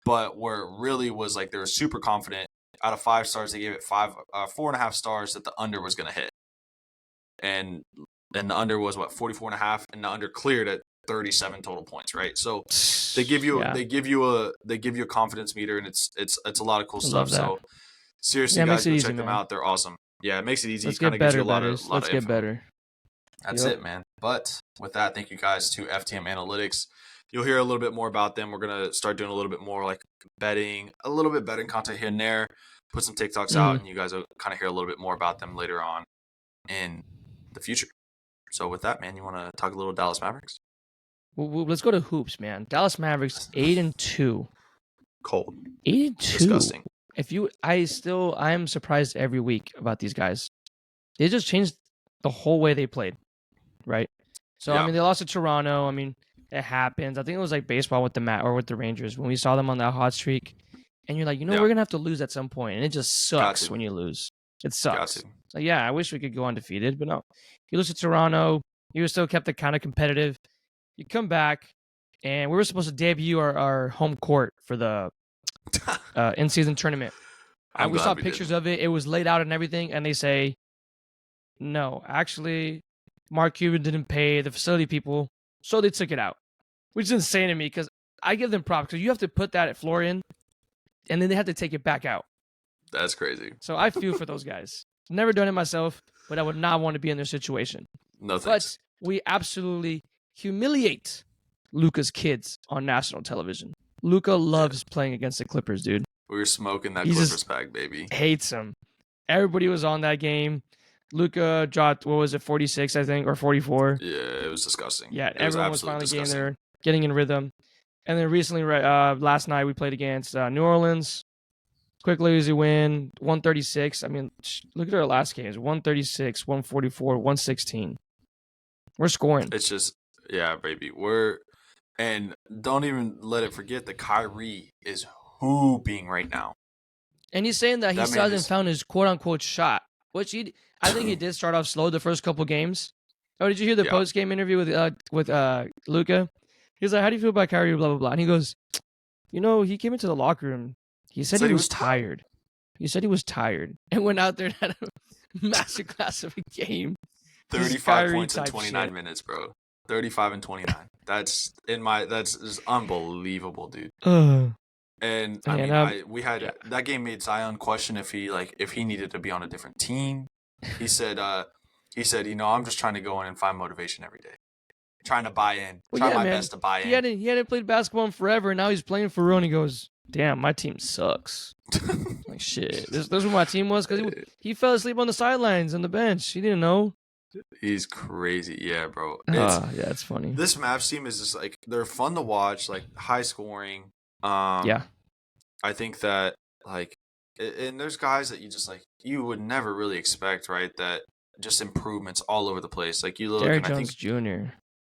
But where it really was like they were super confident. Out of 5 stars, they gave it 4.5 stars that the under was going to hit. And then the under was 44.5, and the under cleared at 37 total points, right? So they give you a confidence meter, and it's a lot of cool stuff. So seriously, guys, go check them out. They're awesome. Yeah, it makes it easy. Let's get better, Let's get better. That's it, man. But with that, thank you guys to FTM Analytics. You'll hear a little bit more about them. We're going to start doing a little bit more like betting, a little bit betting content here and there, put some TikToks out, and you guys will kind of hear a little bit more about them later on in the future. So with that, man, you want to talk a little Dallas Mavericks? Well, let's go to hoops, man. Dallas Mavericks 8-2. Cold. 8-2. Disgusting. I am surprised every week about these guys. They just changed the whole way they played, right? So I mean, they lost to Toronto. I mean, it happens. I think it was like baseball with the Rangers when we saw them on that hot streak, and you're like, we're gonna have to lose at some point, and it just sucks when you lose. It sucks. So yeah, I wish we could go undefeated, but no. You lose to Toronto, you still kept it kind of competitive. You come back, and we were supposed to debut our home court for the in-season tournament. We saw pictures of it. It was laid out and everything, and they say, no, actually, Mark Cuban didn't pay the facility people, so they took it out. Which is insane to me, because I give them props, because you have to put that at Florian, and then they have to take it back out. That's crazy. So I feel for those guys. Never done it myself, but I would not want to be in their situation. No thanks. But we absolutely humiliate Luka's kids on national television. Luka loves playing against the Clippers, dude. We were smoking that Clippers pack, baby. Hates him. Everybody was on that game. Luka dropped, 46, I think, or 44. Yeah, it was disgusting. Yeah, everyone was finally getting in rhythm. And then recently, last night, we played against New Orleans. Quick, lazy win, 136. I mean, look at our last games. 136, 144, 116. We're scoring. It's just, baby. And don't even let it forget that Kyrie is hooping right now. And he's saying that he still hasn't found his quote unquote shot, which I think he did start off slow the first couple games. Oh, did you hear the post game interview with Luka? He's like, "How do you feel about Kyrie?" Blah blah blah. And he goes, he came into the locker room. He said he was tired. He said he was tired and went out there and had a masterclass of a game. 35 points in 29 minutes, bro. 35 and 29. That's just unbelievable, dude. And I mean, we had that game made Zion question if he needed to be on a different team. He said, I'm just trying to go in and find motivation every day, trying to buy in, my best to buy in. He hadn't played basketball in forever, and now he's playing for real. And he goes, "Damn, my team sucks." Like shit, this is what my team was because he fell asleep on the sidelines on the bench. He didn't know. He's crazy, yeah, bro. It's funny. This Mavs team is just like they're fun to watch, like high scoring. I think that and there's guys that you would never really expect, right? That just improvements all over the place. Like you look, Derrick and Jones I think Jr.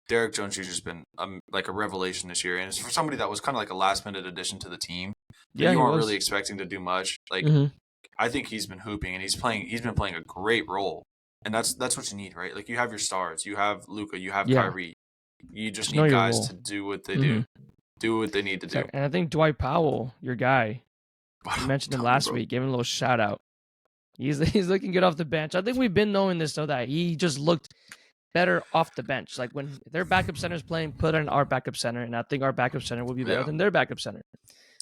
Derrick Jones Jr. has been like a revelation this year, and it's for somebody that was kind of like a last minute addition to the team. You weren't really expecting to do much. Like I think he's been hooping, and he's been playing a great role, and that's what you need, right? Like you have your stars, you have Luka, you have Kyrie. You just need guys to do what they do what they need to do. And I think Dwight Powell, your guy, you mentioned him last week, gave him a little shout out. He's looking good off the bench. I think we've been knowing this though, that he just looked better off the bench. Like when their backup center is playing, put in our backup center, and I think our backup center will be better than their backup center.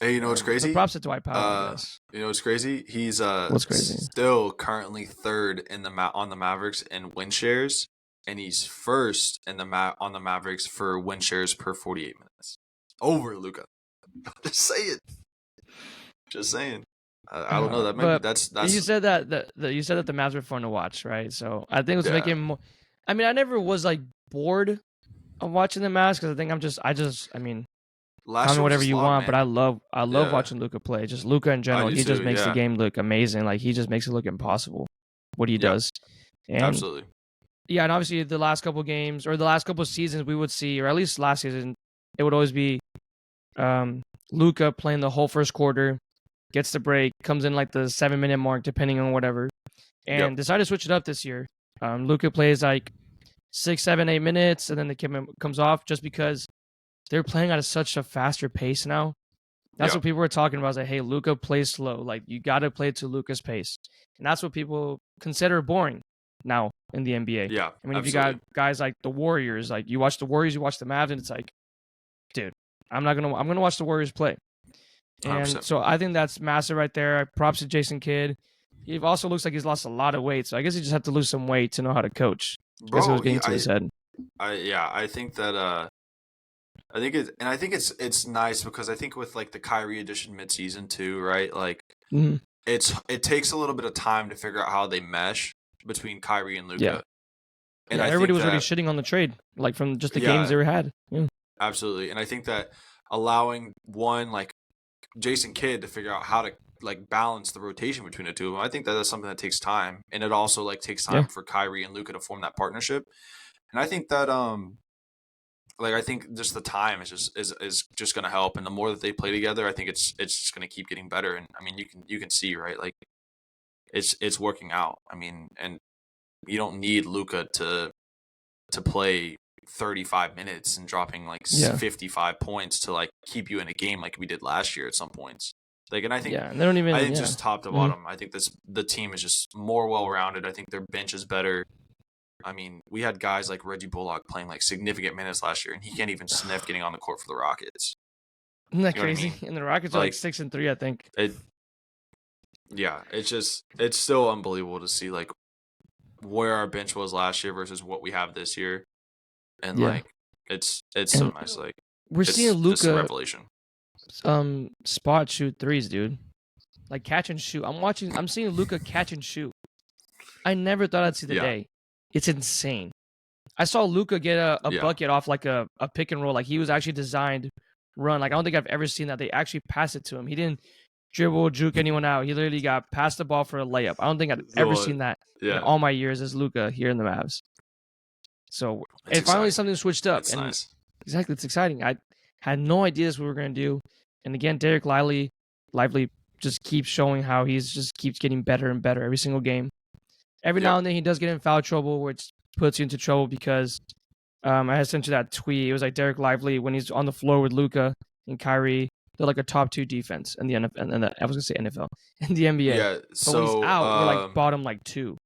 Hey, you know what's crazy? So props to Dwight Powell. You know what's crazy? He's what's crazy? Still currently third in on the Mavericks in win shares, and he's first in on the Mavericks for win shares per 48 minutes over Luka. Just saying. I don't know. That maybe that's. You said that the Mavs were fun to watch, right? So I think it was making more. I mean, I never was like bored of watching the Mavs because I mean, tell me whatever you want, but I love watching Luka play. Just Luka in general, he just makes the game look amazing. Like he just makes it look impossible what he does. And, absolutely. Yeah, and obviously the last couple games or the last couple seasons we would see, or at least last season, it would always be Luka playing the whole first quarter, gets the break, comes in like the 7-minute mark, depending on whatever, and decided to switch it up this year. Luka plays like 6, 7, 8 minutes, and then the game comes off just because they're playing at such a faster pace now. That's what people were talking about. Is like, hey, Luka plays slow. Like you got to play to Luka's pace, and that's what people consider boring now in the NBA. Yeah, I mean, if you got guys like the Warriors, like you watch the Warriors, you watch the Mavs, and it's like, dude, I'm gonna watch the Warriors play. And 100%. So I think that's massive right there. Props to Jason Kidd. He also looks like he's lost a lot of weight, so I guess he just had to lose some weight to know how to coach. I guess it was getting to his head. I think that I think it's nice because I think with like the Kyrie addition midseason too, right? Like it takes a little bit of time to figure out how they mesh between Kyrie and Luka. Yeah. And everybody was already shitting on the trade, like from just the games they had. Yeah. Absolutely. And I think that allowing one like Jason Kidd to figure out how to like balance the rotation between the two of them, I think that's something that takes time, and it also like takes time for Kyrie and Luka to form that partnership. And I think that I think just the time is just going to help, and the more that they play together, I think it's just going to keep getting better. And I mean, you can see, right, like it's working out. I mean, and you don't need Luka to play 35 minutes and dropping like 55 points to like keep you in a game like we did last year at some points. Like, and I think and they don't even. I think just top to bottom, I think the team is just more well rounded. I think their bench is better. I mean, we had guys like Reggie Bullock playing like significant minutes last year, and he can't even sniff getting on the court for the Rockets. Isn't that crazy? I mean? And the Rockets are like 6-3, I think. It's still unbelievable to see like where our bench was last year versus what we have this year, and like it's so nice. Like we're seeing Luka revelation. Spot shoot threes, dude. Like catch and shoot. I'm seeing Luka catch and shoot. I never thought I'd see the day. It's insane. I saw Luka get a bucket off like a pick and roll. Like he was actually designed run. Like I don't think I've ever seen that. They actually passed it to him. He didn't dribble, juke anyone out. He literally got passed the ball for a layup. I don't think I've ever seen that in all my years as Luka here in the Mavs. So finally something switched up. It's nice. Exactly, it's exciting. I had no idea this what we were going to do. And again, Derek Lively just keeps showing how he's just keeps getting better and better every single game. Every now and then he does get in foul trouble, which puts you into trouble because I had sent you that tweet. It was like Derek Lively when he's on the floor with Luka and Kyrie. They're like a top 2 defense in the NFL. I was gonna say NFL in the NBA. Yeah. But when he's out, we're like bottom like 2.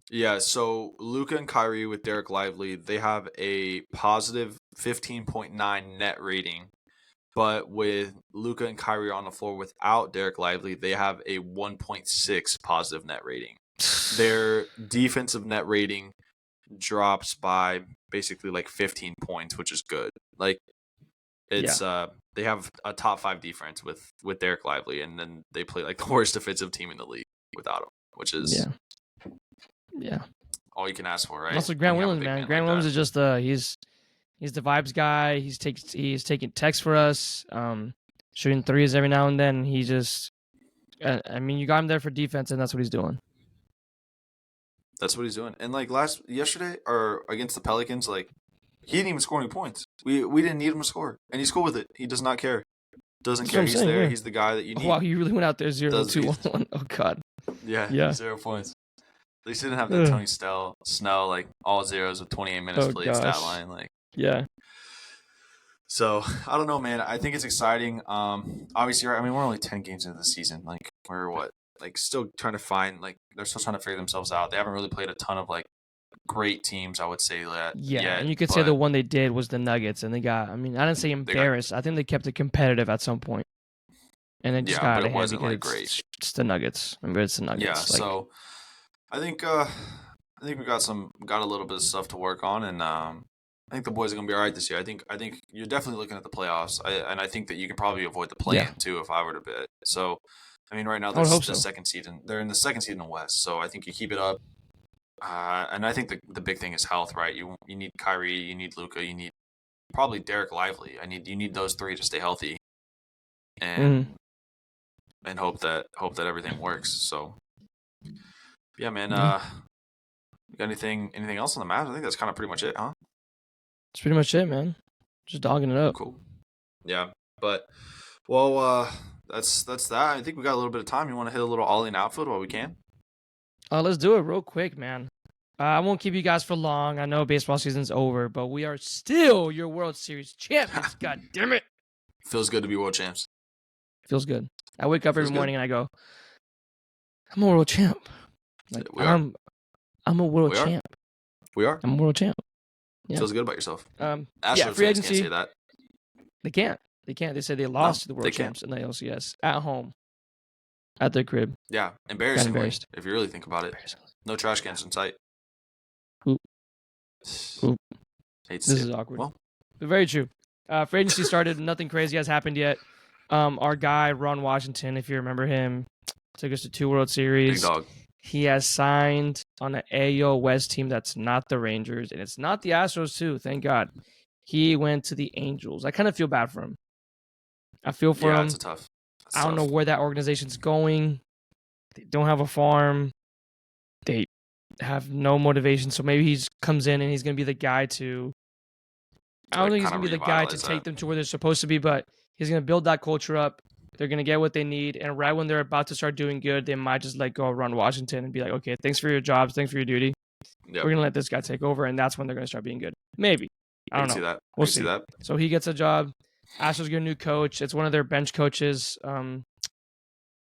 Yeah. So Luka and Kyrie with Derek Lively, they have a positive 15.9 net rating. But with Luka and Kyrie on the floor without Derek Lively, they have a 1.6 positive net rating. Their defensive net rating drops by basically like 15 points, which is good. Like it's they have a top 5 defense with Derek Lively, and then they play like the worst defensive team in the league without him, which is all you can ask for, right? Also, Grant Williams, man. Grant Williams is just he's the vibes guy. He's taking texts for us, shooting threes every now and then. He just, I mean, you got him there for defense, and that's what he's doing. That's what he's doing. And like yesterday or against the Pelicans, like he didn't even score any points. We didn't need him to score, and he's cool with it. He does not care. Doesn't care. He's there. Yeah. He's the guy that you need. Wow, you really went out there 0-2-1. Oh God. Yeah. 0 points. At least he didn't have that Tony Snell like all zeros with 28 minutes played stat line. Like So I don't know, man. I think it's exciting. Obviously, I mean, we're only 10 games into the season. Like we're what? Like still trying to find, like they're still trying to figure themselves out. They haven't really played a ton of like great teams, I would say that. Yeah, and you could say the one they did was the Nuggets, and they got. I mean, I didn't say embarrassed. I think they kept it competitive at some point, and they just got but it wasn't like great. It's the Nuggets. Remember, it's the Nuggets. Yeah, so I think we got a little bit of stuff to work on, and I think the boys are gonna be all right this year. I think you're definitely looking at the playoffs, and I think that you can probably avoid the play-in too if I were to bet. So. I mean, right now they're the second seed, and they're in the second seed in the West. So I think you keep it up, and I think the big thing is health, right? You need Kyrie, you need Luka, you need probably Derek Lively. You need those 3 to stay healthy, and hope that everything works. So yeah, man. You got anything else on the Mavs? I think that's kind of pretty much it, huh? That's pretty much it, man. Just dogging it up. Cool. Yeah, but well. That's that. I think we got a little bit of time. You want to hit a little all-in outfield while we can? Let's do it real quick, man. I won't keep you guys for long. I know baseball season's over, but we are still your World Series champions. God damn it. Feels good to be world champs. Feels good. I wake up every morning and I go, I'm a world champ. Like, I'm a world champ. We are. I'm a world champ. Yeah. Feels good about yourself. Astros free agency. Can't say that. They can't. They can't. They said they lost to the world champs in the LCS at home, at their crib. Yeah, embarrassingly, if you really think about it. No trash cans in sight. Oop. This is awkward. Well, but very true. Free agency started. Nothing crazy has happened yet. Our guy, Ron Washington, if you remember him, took us to 2 World Series. Big dog. He has signed on an AL West team that's not the Rangers, and it's not the Astros, too. Thank God. He went to the Angels. I kind of feel bad for him. I feel for him. Yeah, it's tough. I don't know where that organization's going. They don't have a farm. They have no motivation. So maybe he comes in and he's going to be the guy to... I don't think he's going to be the guy to take them to where they're supposed to be, but he's going to build that culture up. They're going to get what they need. And right when they're about to start doing good, they might just let go of Ron Washington and be like, okay, thanks for your jobs. Thanks for your duty. Yep. We're going to let this guy take over. And that's when they're going to start being good. Maybe. I don't know. See that. We'll see that. So he gets a job. Astros get a new coach. It's one of their bench coaches. I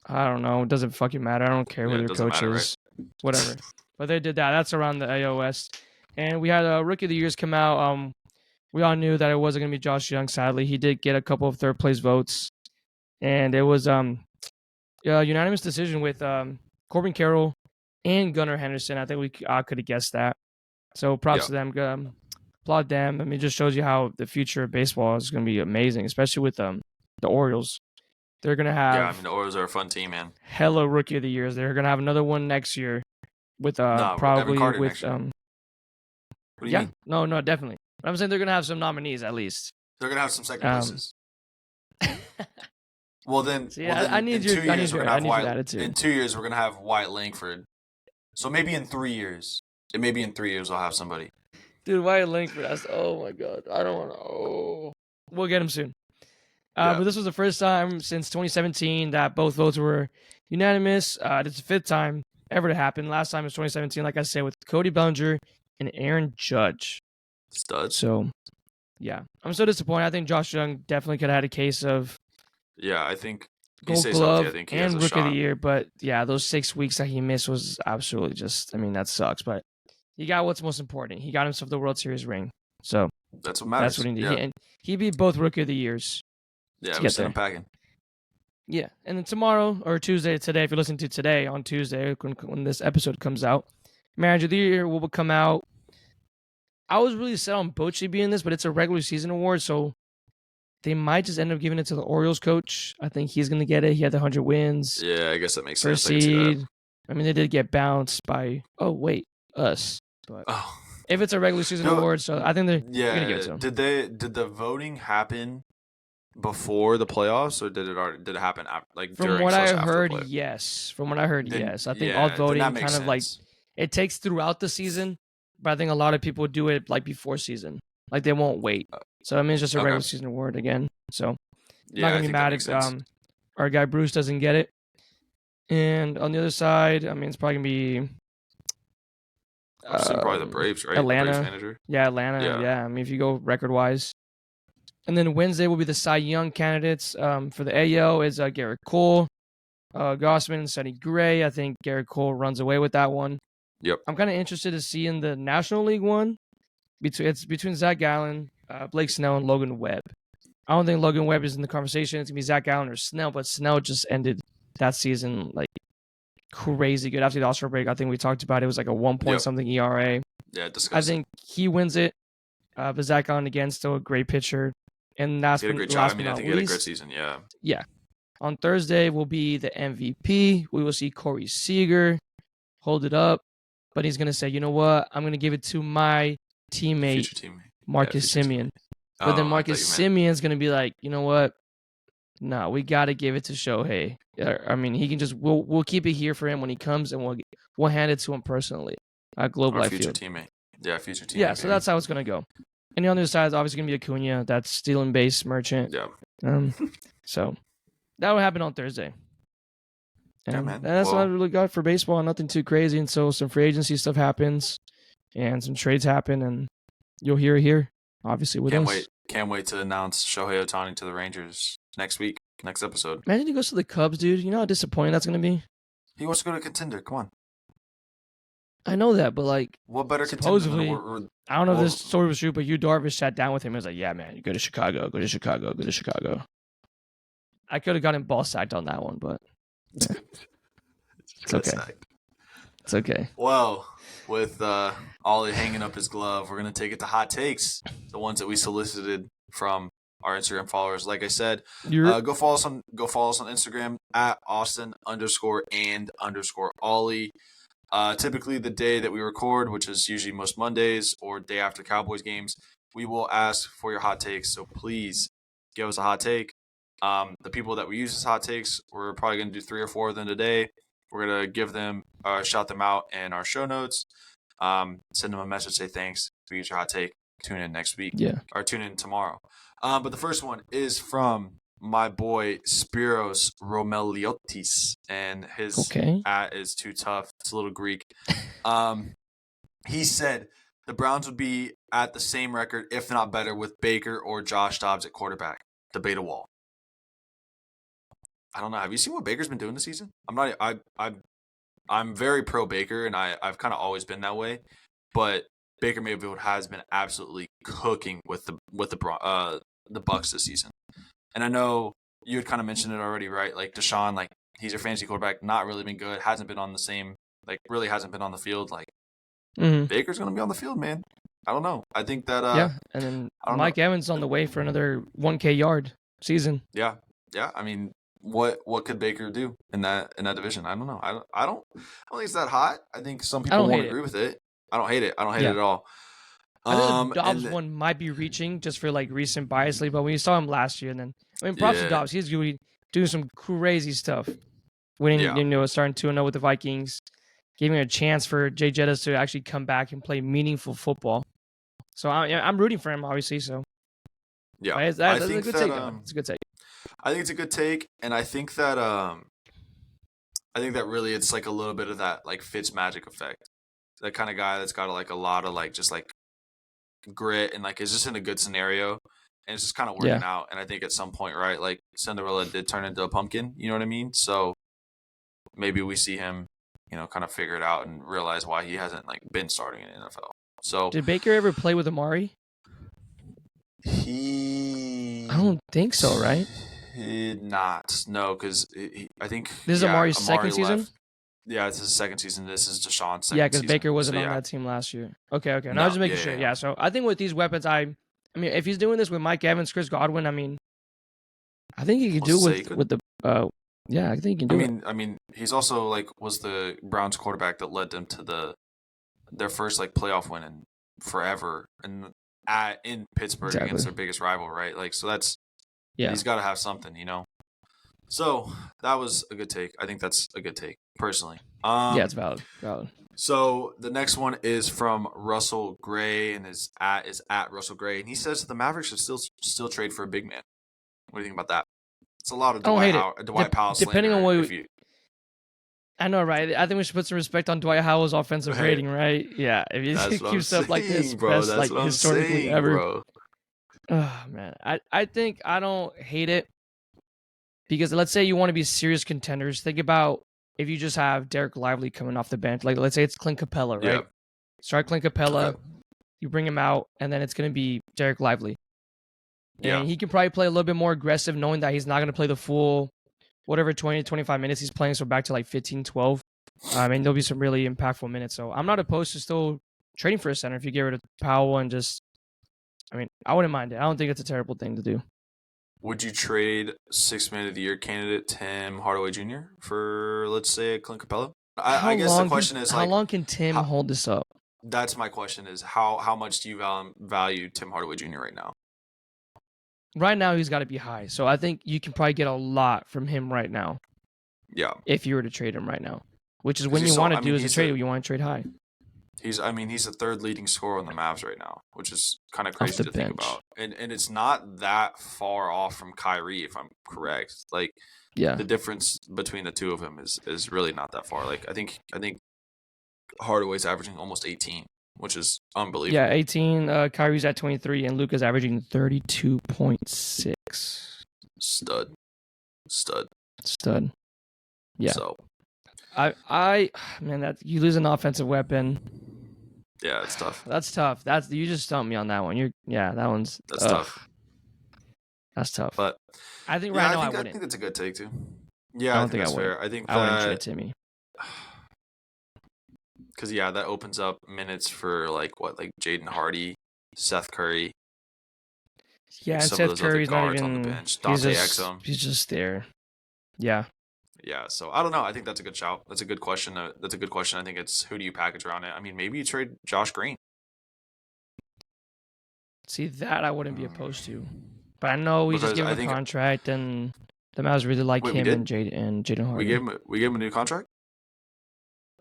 don't know. It doesn't fucking matter. I don't care who their coach is. Right? Whatever. But they did that. That's around the AL West. And we had a Rookie of the Years come out. We all knew that it wasn't going to be Josh Young, sadly. He did get a couple of third-place votes. And it was a unanimous decision with Corbin Carroll and Gunnar Henderson. I think we could have guessed that. So props to them. Applaud them. I mean, it just shows you how the future of baseball is going to be amazing, especially with the Orioles. They're going to have... Yeah, I mean, the Orioles are a fun team, man. Hella Rookie of the Years. They're going to have another one next year with probably with... What do you mean? No, definitely. But I'm saying they're going to have some nominees at least. They're going to have some second places. Well, then... So, yeah, I need your attitude. In 2 years, we're going to have Wyatt Langford. So maybe in 3 years. Maybe in 3 years, I'll have somebody. Dude, Wyatt Langford, oh my God. I don't want to. Oh. We'll get him soon. But this was the first time since 2017 that both votes were unanimous. It's the 5th time ever to happen. Last time was 2017, like I said, with Cody Bellinger and Aaron Judge. Stud. So, yeah. I'm so disappointed. I think Josh Young definitely could have had a case of I think Gold Glove I think he and has a Rookie of the shot. Year. But, yeah, those 6 weeks that he missed was absolutely just, I mean, that sucks. But he got what's most important. He got himself the World Series ring. So, that's what matters. That's what he needed. And he beat both Rookie of the Years. Yeah, we sent him packing. Yeah, and then tomorrow or Tuesday today, if you're listening to today on Tuesday when this episode comes out, Manager of the Year will come out. I was really set on Bochy being this, but it's a regular season award, so they might just end up giving it to the Orioles coach. I think he's going to get it. He had the 100 wins. Yeah, I guess that makes First sense. seed. I mean, they did get bounced by, us. But if it's a regular season award, so I think they're going to give it to them. Did the voting happen before the playoffs, or did it happen From what I heard, yes. From what I heard, yes. I think all voting kind of like it takes throughout the season, but I think a lot of people do it like before season, like they won't wait. So I mean, it's just a regular season award again. So I'm not gonna be mad if our guy Bruce doesn't get it. And on the other side, I mean, it's probably gonna be probably the Braves, right? Atlanta. The Braves manager. Yeah, Atlanta. Yeah. I mean, if you go record wise. And then Wednesday will be the Cy Young candidates. For the AL is Garrett Cole, Gossman, and Sonny Gray. I think Garrett Cole runs away with that one. Yep. I'm kind of interested to see in the National League one. It's between Zach Gallen, Blake Snell, and Logan Webb. I don't think Logan Webb is in the conversation. It's going to be Zach Gallen or Snell, but Snell just ended that season like crazy good. After the All-Star break, I think we talked about it. It was like a 1-point-something ERA. Yeah, disgusting. I think he wins it. But Zach Gallen, again, still a great pitcher. And that's he had a great job. I mean, I think he had a great season. Yeah. Yeah. On Thursday will be the MVP. We will see Corey Seager hold it up, but he's gonna say, "You know what? I'm gonna give it to my teammate, Marcus Semien." But then Marcus Semien's gonna be like, "You know what? No, we gotta give it to Shohei. I mean, he can just we'll keep it here for him when he comes, and we'll hand it to him personally at Globe Life Field." Teammate. Yeah, future teammate. Yeah, so that's how it's gonna go. And the other side is obviously going to be Acuna. That's stealing base merchant. Yeah. So that will happen on Thursday. And, yeah, man. And that's all I really got for baseball. Nothing too crazy. And so some free agency stuff happens and some trades happen. And you'll hear it here, obviously, with us. Can't wait to announce Shohei Ohtani to the Rangers next week, next episode. Imagine he goes to the Cubs, dude. You know how disappointing that's going to be? He wants to go to contender. Come on. I know that, but like, what better supposedly, contender? I don't know if this story was true, but Yu Darvish sat down with him and was like, "Yeah, man, you go to Chicago, go to Chicago, go to Chicago." I could have gotten ball sacked on that one, but yeah. It's okay. It's okay. Well, with Ollie hanging up his glove, we're gonna take it to hot takes, the ones that we solicited from our Instagram followers. Like I said, go follow us on Instagram at Austin_and_Ollie. Typically the day that we record, which is usually most Mondays or day after Cowboys games, we will ask for your hot takes. So please give us a hot take. The people that we use as hot takes, we're probably going to do 3 or 4 of them today. We're going to give them, shout them out in our show notes. Send them a message, say thanks. We use your hot take. Tune in next week. Yeah. Or tune in tomorrow. But the first one is from my boy Spiros Roumeliotis, and his at is too tough. It's a little Greek. He said the Browns would be at the same record, if not better, with Baker or Josh Dobbs at quarterback. Debate a wall. I don't know. Have you seen what Baker's been doing this season? I'm very pro Baker, and I've kind of always been that way. But Baker Mayfield has been absolutely cooking with the Bucs this season. And I know you had kind of mentioned it already, right? Like Deshaun, like he's your fantasy quarterback, not really been good, hasn't been on the same, like really hasn't been on the field. Like Baker's gonna be on the field, man. I don't know. I think that and then Mike Evans on the way for another 1K yard season. Yeah. I mean, what could Baker do in that division? I don't know. I don't think it's that hot. I think some people won't agree with it. I don't hate it. I don't hate it at all. I think the Dobbs one might be reaching just for like recent biasly, but when you saw him last year, and then props to Dobbs, he's doing some crazy stuff. Winning, starting 2-0 with the Vikings, giving a chance for Jay Jettas to actually come back and play meaningful football. So I'm rooting for him, obviously. So yeah, that's a good take. It's a good take. I think it's a good take, and I think that really it's like a little bit of that like Fitz magic effect. That kind of guy that's got like a lot of like just like grit and like is just in a good scenario and it's just kind of working out. And I think at some point, right, like Cinderella did turn into a pumpkin. You know what I mean? So maybe we see him, kind of figure it out and realize why he hasn't like been starting in the NFL. So did Baker ever play with Amari? I don't think so, right? No, because I think this is Amari's second season. Yeah, it's his second season. This is Deshaun's second season. Yeah, because Baker wasn't on that team last year. Okay. No, I was just making sure. Yeah, so I think with these weapons, I mean, if he's doing this with Mike Evans, Chris Godwin, I mean, I think he could do with the. Yeah, I think he can do it. I mean, he's also like was the Browns quarterback that led them to their first like playoff win in forever, and in Pittsburgh against their biggest rival, right? Like, so that's he's got to have something, So that was a good take. I think that's a good take, personally. It's valid. So the next one is from Russell Gray, and is at Russell Gray, and he says the Mavericks should still trade for a big man. What do you think about that? It's a lot of Dwight Powell slander. Depending on what I know, right? I think we should put some respect on Dwight Howell's offensive rating, right? Yeah, if he keeps up like this, bro, best like historically saying, ever. Bro. Oh man, I think I don't hate it because let's say you want to be serious contenders. Think about if you just have Derek Lively coming off the bench. Like let's say it's Clint Capella, right? Yeah. Start Clint Capella, you bring him out, and then it's going to be Derek Lively. And he can probably play a little bit more aggressive, knowing that he's not going to play the full, 20, 25 minutes he's playing. So back to like 15, 12. I mean, there'll be some really impactful minutes. So I'm not opposed to still trading for a center if you get rid of Powell and just, I mean, I wouldn't mind it. I don't think it's a terrible thing to do. Would you trade 6th Man of the Year candidate Tim Hardaway Jr. for, let's say, Clint Capella? I guess the question is, how long can Tim hold this up? That's my question is, how much do you value Tim Hardaway Jr. right now? Right now, he's got to be high. So I think you can probably get a lot from him right now. Yeah. If you were to trade him right now. Which is when you want to do as a trade, you want to trade high. He's the third leading scorer on the Mavs right now, which is kind of crazy to think about. And it's not that far off from Kyrie, if I'm correct. Like, the difference between the two of them is really not that far. Like, I think Hardaway's averaging almost 18. Which is unbelievable. Yeah, 18. Kyrie's at 23, and Luka's averaging 32.6. Stud. Yeah. So, man, that you lose an offensive weapon. Yeah, it's tough. That's tough. You just stumped me on that one. That's tough. That's tough. But I think right now I wouldn't. I think that's a good take too. Yeah, I think that's fair. I think I wouldn't trade Timmy. Because, that opens up minutes for, like Jaden Hardy, Seth Curry. Yeah, some Seth of those Curry's other not guards even... on the bench. Dante Exum. He's just there. Yeah. Yeah, so I don't know. I think that's a good shout. That's a good question. I think it's who do you package around it? I mean, maybe you trade Josh Green. See, that I wouldn't be opposed to. But I know we just gave him a contract, and the Mavs really like him and Jaden Hardy. We gave him a new contract?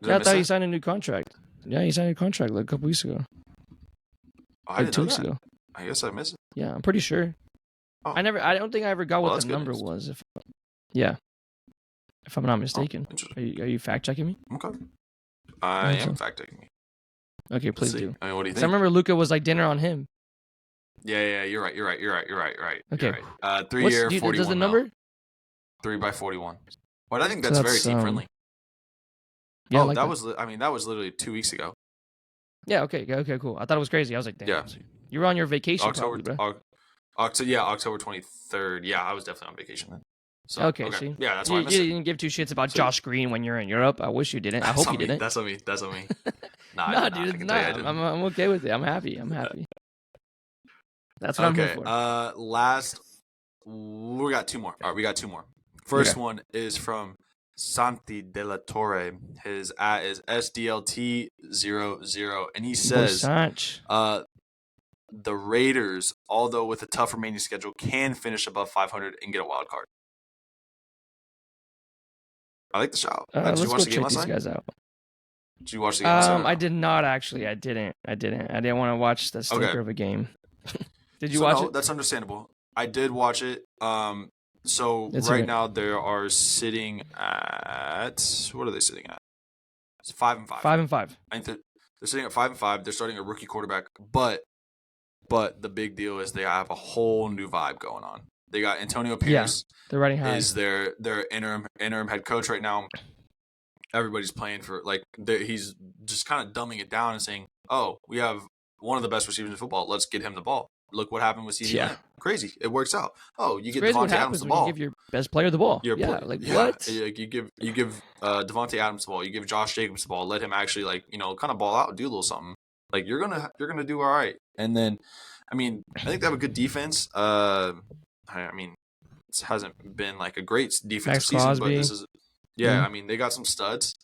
I thought he signed a new contract. Yeah, he signed a contract like a couple weeks ago. I didn't 2 weeks ago. I guess I missed it. Yeah, I'm pretty sure. Oh. I don't think I ever got what the number was. If I'm not mistaken. Are you fact checking me? Okay. I am fact checking me. Okay, please do. I mean, what do you think? I remember Luka was like dinner on him. Yeah, you're right. Okay. 3 year, 41. Does the number? 3 by 41. But I think that's very team friendly. Yeah, that was literally 2 weeks ago. Yeah, okay, cool. I thought it was crazy. I was like, damn. Yeah. You were on your vacation October 23rd. Yeah, I was definitely on vacation then. So, okay. See? Yeah, that's why I missed you didn't give two shits about Josh Green when you're in Europe. I wish you didn't. I hope you didn't. That's on me. Nah, dude, it's not. I'm okay with it. I'm happy. That's what I'm here for. We got two more. All right, we got two more. First one is from Santi de la Torre. His @ is SDLT00, and he says, the Raiders, although with a tough remaining schedule, can finish above 500 and get a wild card. I like the shot. Did you watch the game last night? Guys out. Did you watch the game last night? I did not actually. I didn't want to watch the stinker of a game. Did you watch it? That's understandable. I did watch it. So right now they are sitting at, what are they sitting at? It's 5-5. 5-5. I think they're sitting at 5-5. They're starting a rookie quarterback, but the big deal is they have a whole new vibe going on. They got Antonio Pierce. Yeah, they're riding high. Is their interim head coach right now. Everybody's playing for he's just kind of dumbing it down and saying, "Oh, we have one of the best receivers in football. Let's get him the ball." Look what happened with CD. Yeah. Crazy. It works out. Oh, you get Devontae Adams the ball. You give your best player the ball. What? You give Devontae Adams the ball. You give Josh Jacobs the ball. Let him actually kind of ball out, do a little something. Like you're gonna do all right. And then, I think they have a good defense. It hasn't been like a great defensive season, but this is they got some studs.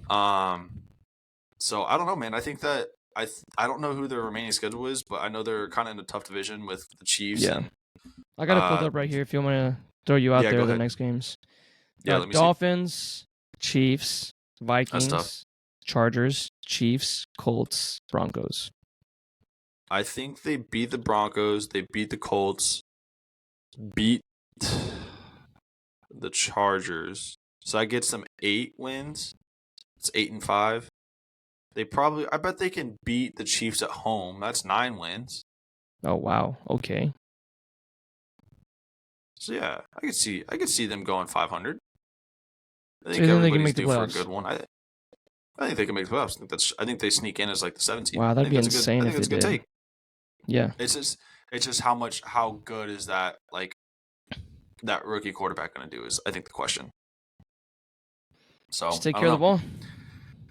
So I don't know, man. I think that I don't know who their remaining schedule is, but I know they're kind of in a tough division with the Chiefs. Yeah, I got it pulled up right here. If you want to throw you out there the next games. Yeah, Dolphins, Chiefs, Vikings, Chargers, Chiefs, Colts, Broncos. I think they beat the Broncos. They beat the Colts. Beat the Chargers. So I get some 8 wins. It's 8-5. I bet they can beat the Chiefs at home. That's 9 wins. Oh wow. Okay. So yeah, I could see them going 500. I think they can make the playoffs for a good one. I think they can make the playoffs. I think they sneak in as like the 17th. Wow, that'd be insane if they did. Take. Yeah. It's just how good is that that rookie quarterback going to do is I think the question. So just take care of the ball.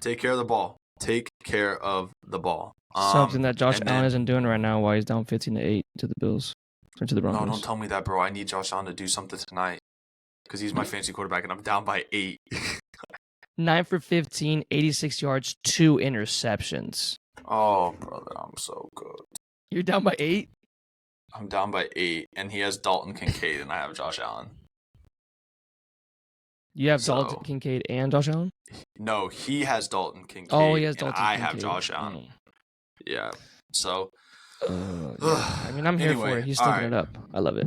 Take care of the ball. Take care of the ball. Something that Josh Allen isn't doing right now while he's down 15-8 to the Bills or to the Broncos. No, don't tell me that, bro. I need Josh Allen to do something tonight because he's my fantasy quarterback and I'm down by 8. 9 for 15, 86 yards, 2 interceptions. Oh, brother, I'm so good. You're down by 8? I'm down by 8, and he has Dalton Kincaid, and I have Josh Allen. You have Dalton Kincaid and Josh Allen? No, he has Dalton Kincaid. Oh, he has Dalton Kincaid. I have Josh Allen. Yeah. So. I'm here for it. He's stepping it up. I love it.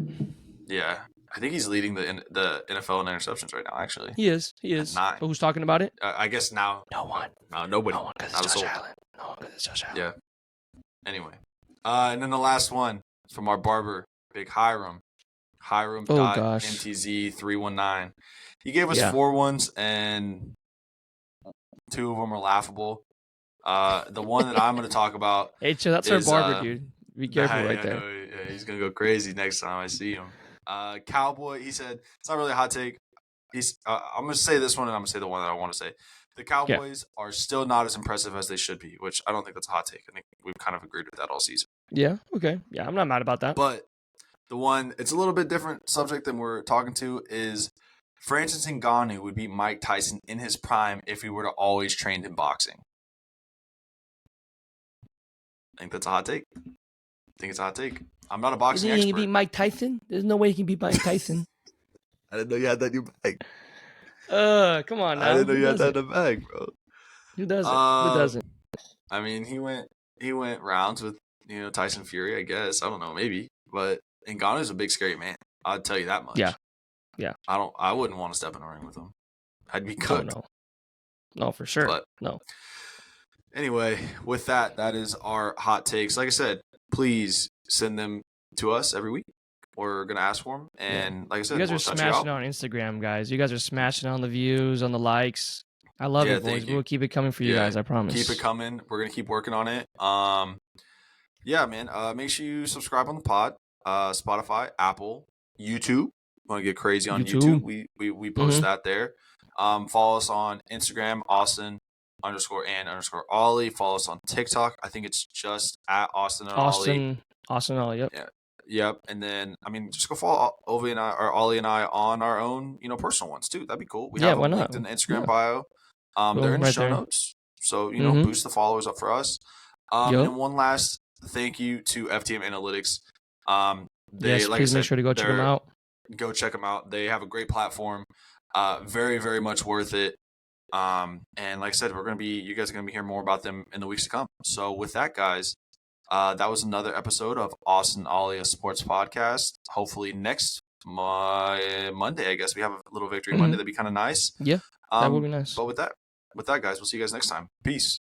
Yeah. I think he's leading the NFL in interceptions right now, actually. He is. 9. But who's talking about it? I guess now. No one. No, nobody. No one, because it's Josh Allen. No one, because it's Josh Allen. Yeah. Anyway. And then the last one from our barber, big Hiram. Hiram.mtz319. He gave us 4 ones, and 2 of them are laughable. The one that I'm going to talk about. Hey, that's our barber, dude. Be careful right there. Yeah, he's going to go crazy next time I see him. Cowboy, he said, it's not really a hot take. I'm going to say this one, and I'm going to say the one that I want to say. The Cowboys are still not as impressive as they should be, which I don't think that's a hot take. I think we've kind of agreed with that all season. Yeah, okay. Yeah, I'm not mad about that. But the one, it's a little bit different subject than we're talking to, is Francis Ngannou would beat Mike Tyson in his prime if he were to always trained in boxing. I think that's a hot take. I think it's a hot take. I'm not a boxing expert. He can beat Mike Tyson? There's no way he can beat Mike Tyson. I didn't know you had that in your bag. Come on now. I didn't know you had that in the bag, bro. Who doesn't? Who doesn't? I mean, he went rounds with Tyson Fury, I guess. I don't know, maybe. But Ngannou's a big scary man. I'll tell you that much. Yeah. I wouldn't want to step in the ring with him. I'd be cooked. No, for sure. But no. Anyway, with that is our hot takes. Like I said, please send them to us every week. We're going to ask for them. And like I said, you guys are smashing on Instagram, guys. You guys are smashing on the views, on the likes. I love it, boys. We'll keep it coming for you guys, I promise. Keep it coming. We're going to keep working on it. Yeah, man. Make sure you subscribe on the pod. Spotify, Apple, YouTube. Want to get crazy on YouTube? We post that there. Follow us on Instagram, Austin_and_Ollie. Follow us on TikTok. I think it's just at Austin and Ollie. Austin and Ollie, yep. Yeah. Yep. And then, just go follow Ollie and I on our own, personal ones too. That'd be cool. We have them linked in the Instagram bio. They're in the show notes. So, boost the followers up for us. And one last thank you to FTM Analytics. Please make sure to go check them out. Go check them out. They have a great platform. Very, very much worth it. And like I said, you guys are going to be hearing more about them in the weeks to come. So with that, guys, that was another episode of Austin Ollie, a sports podcast. Hopefully next Monday, I guess we have a little victory Monday. That'd be kind of nice. Yeah, that would be nice. But with that, guys, we'll see you guys next time. Peace.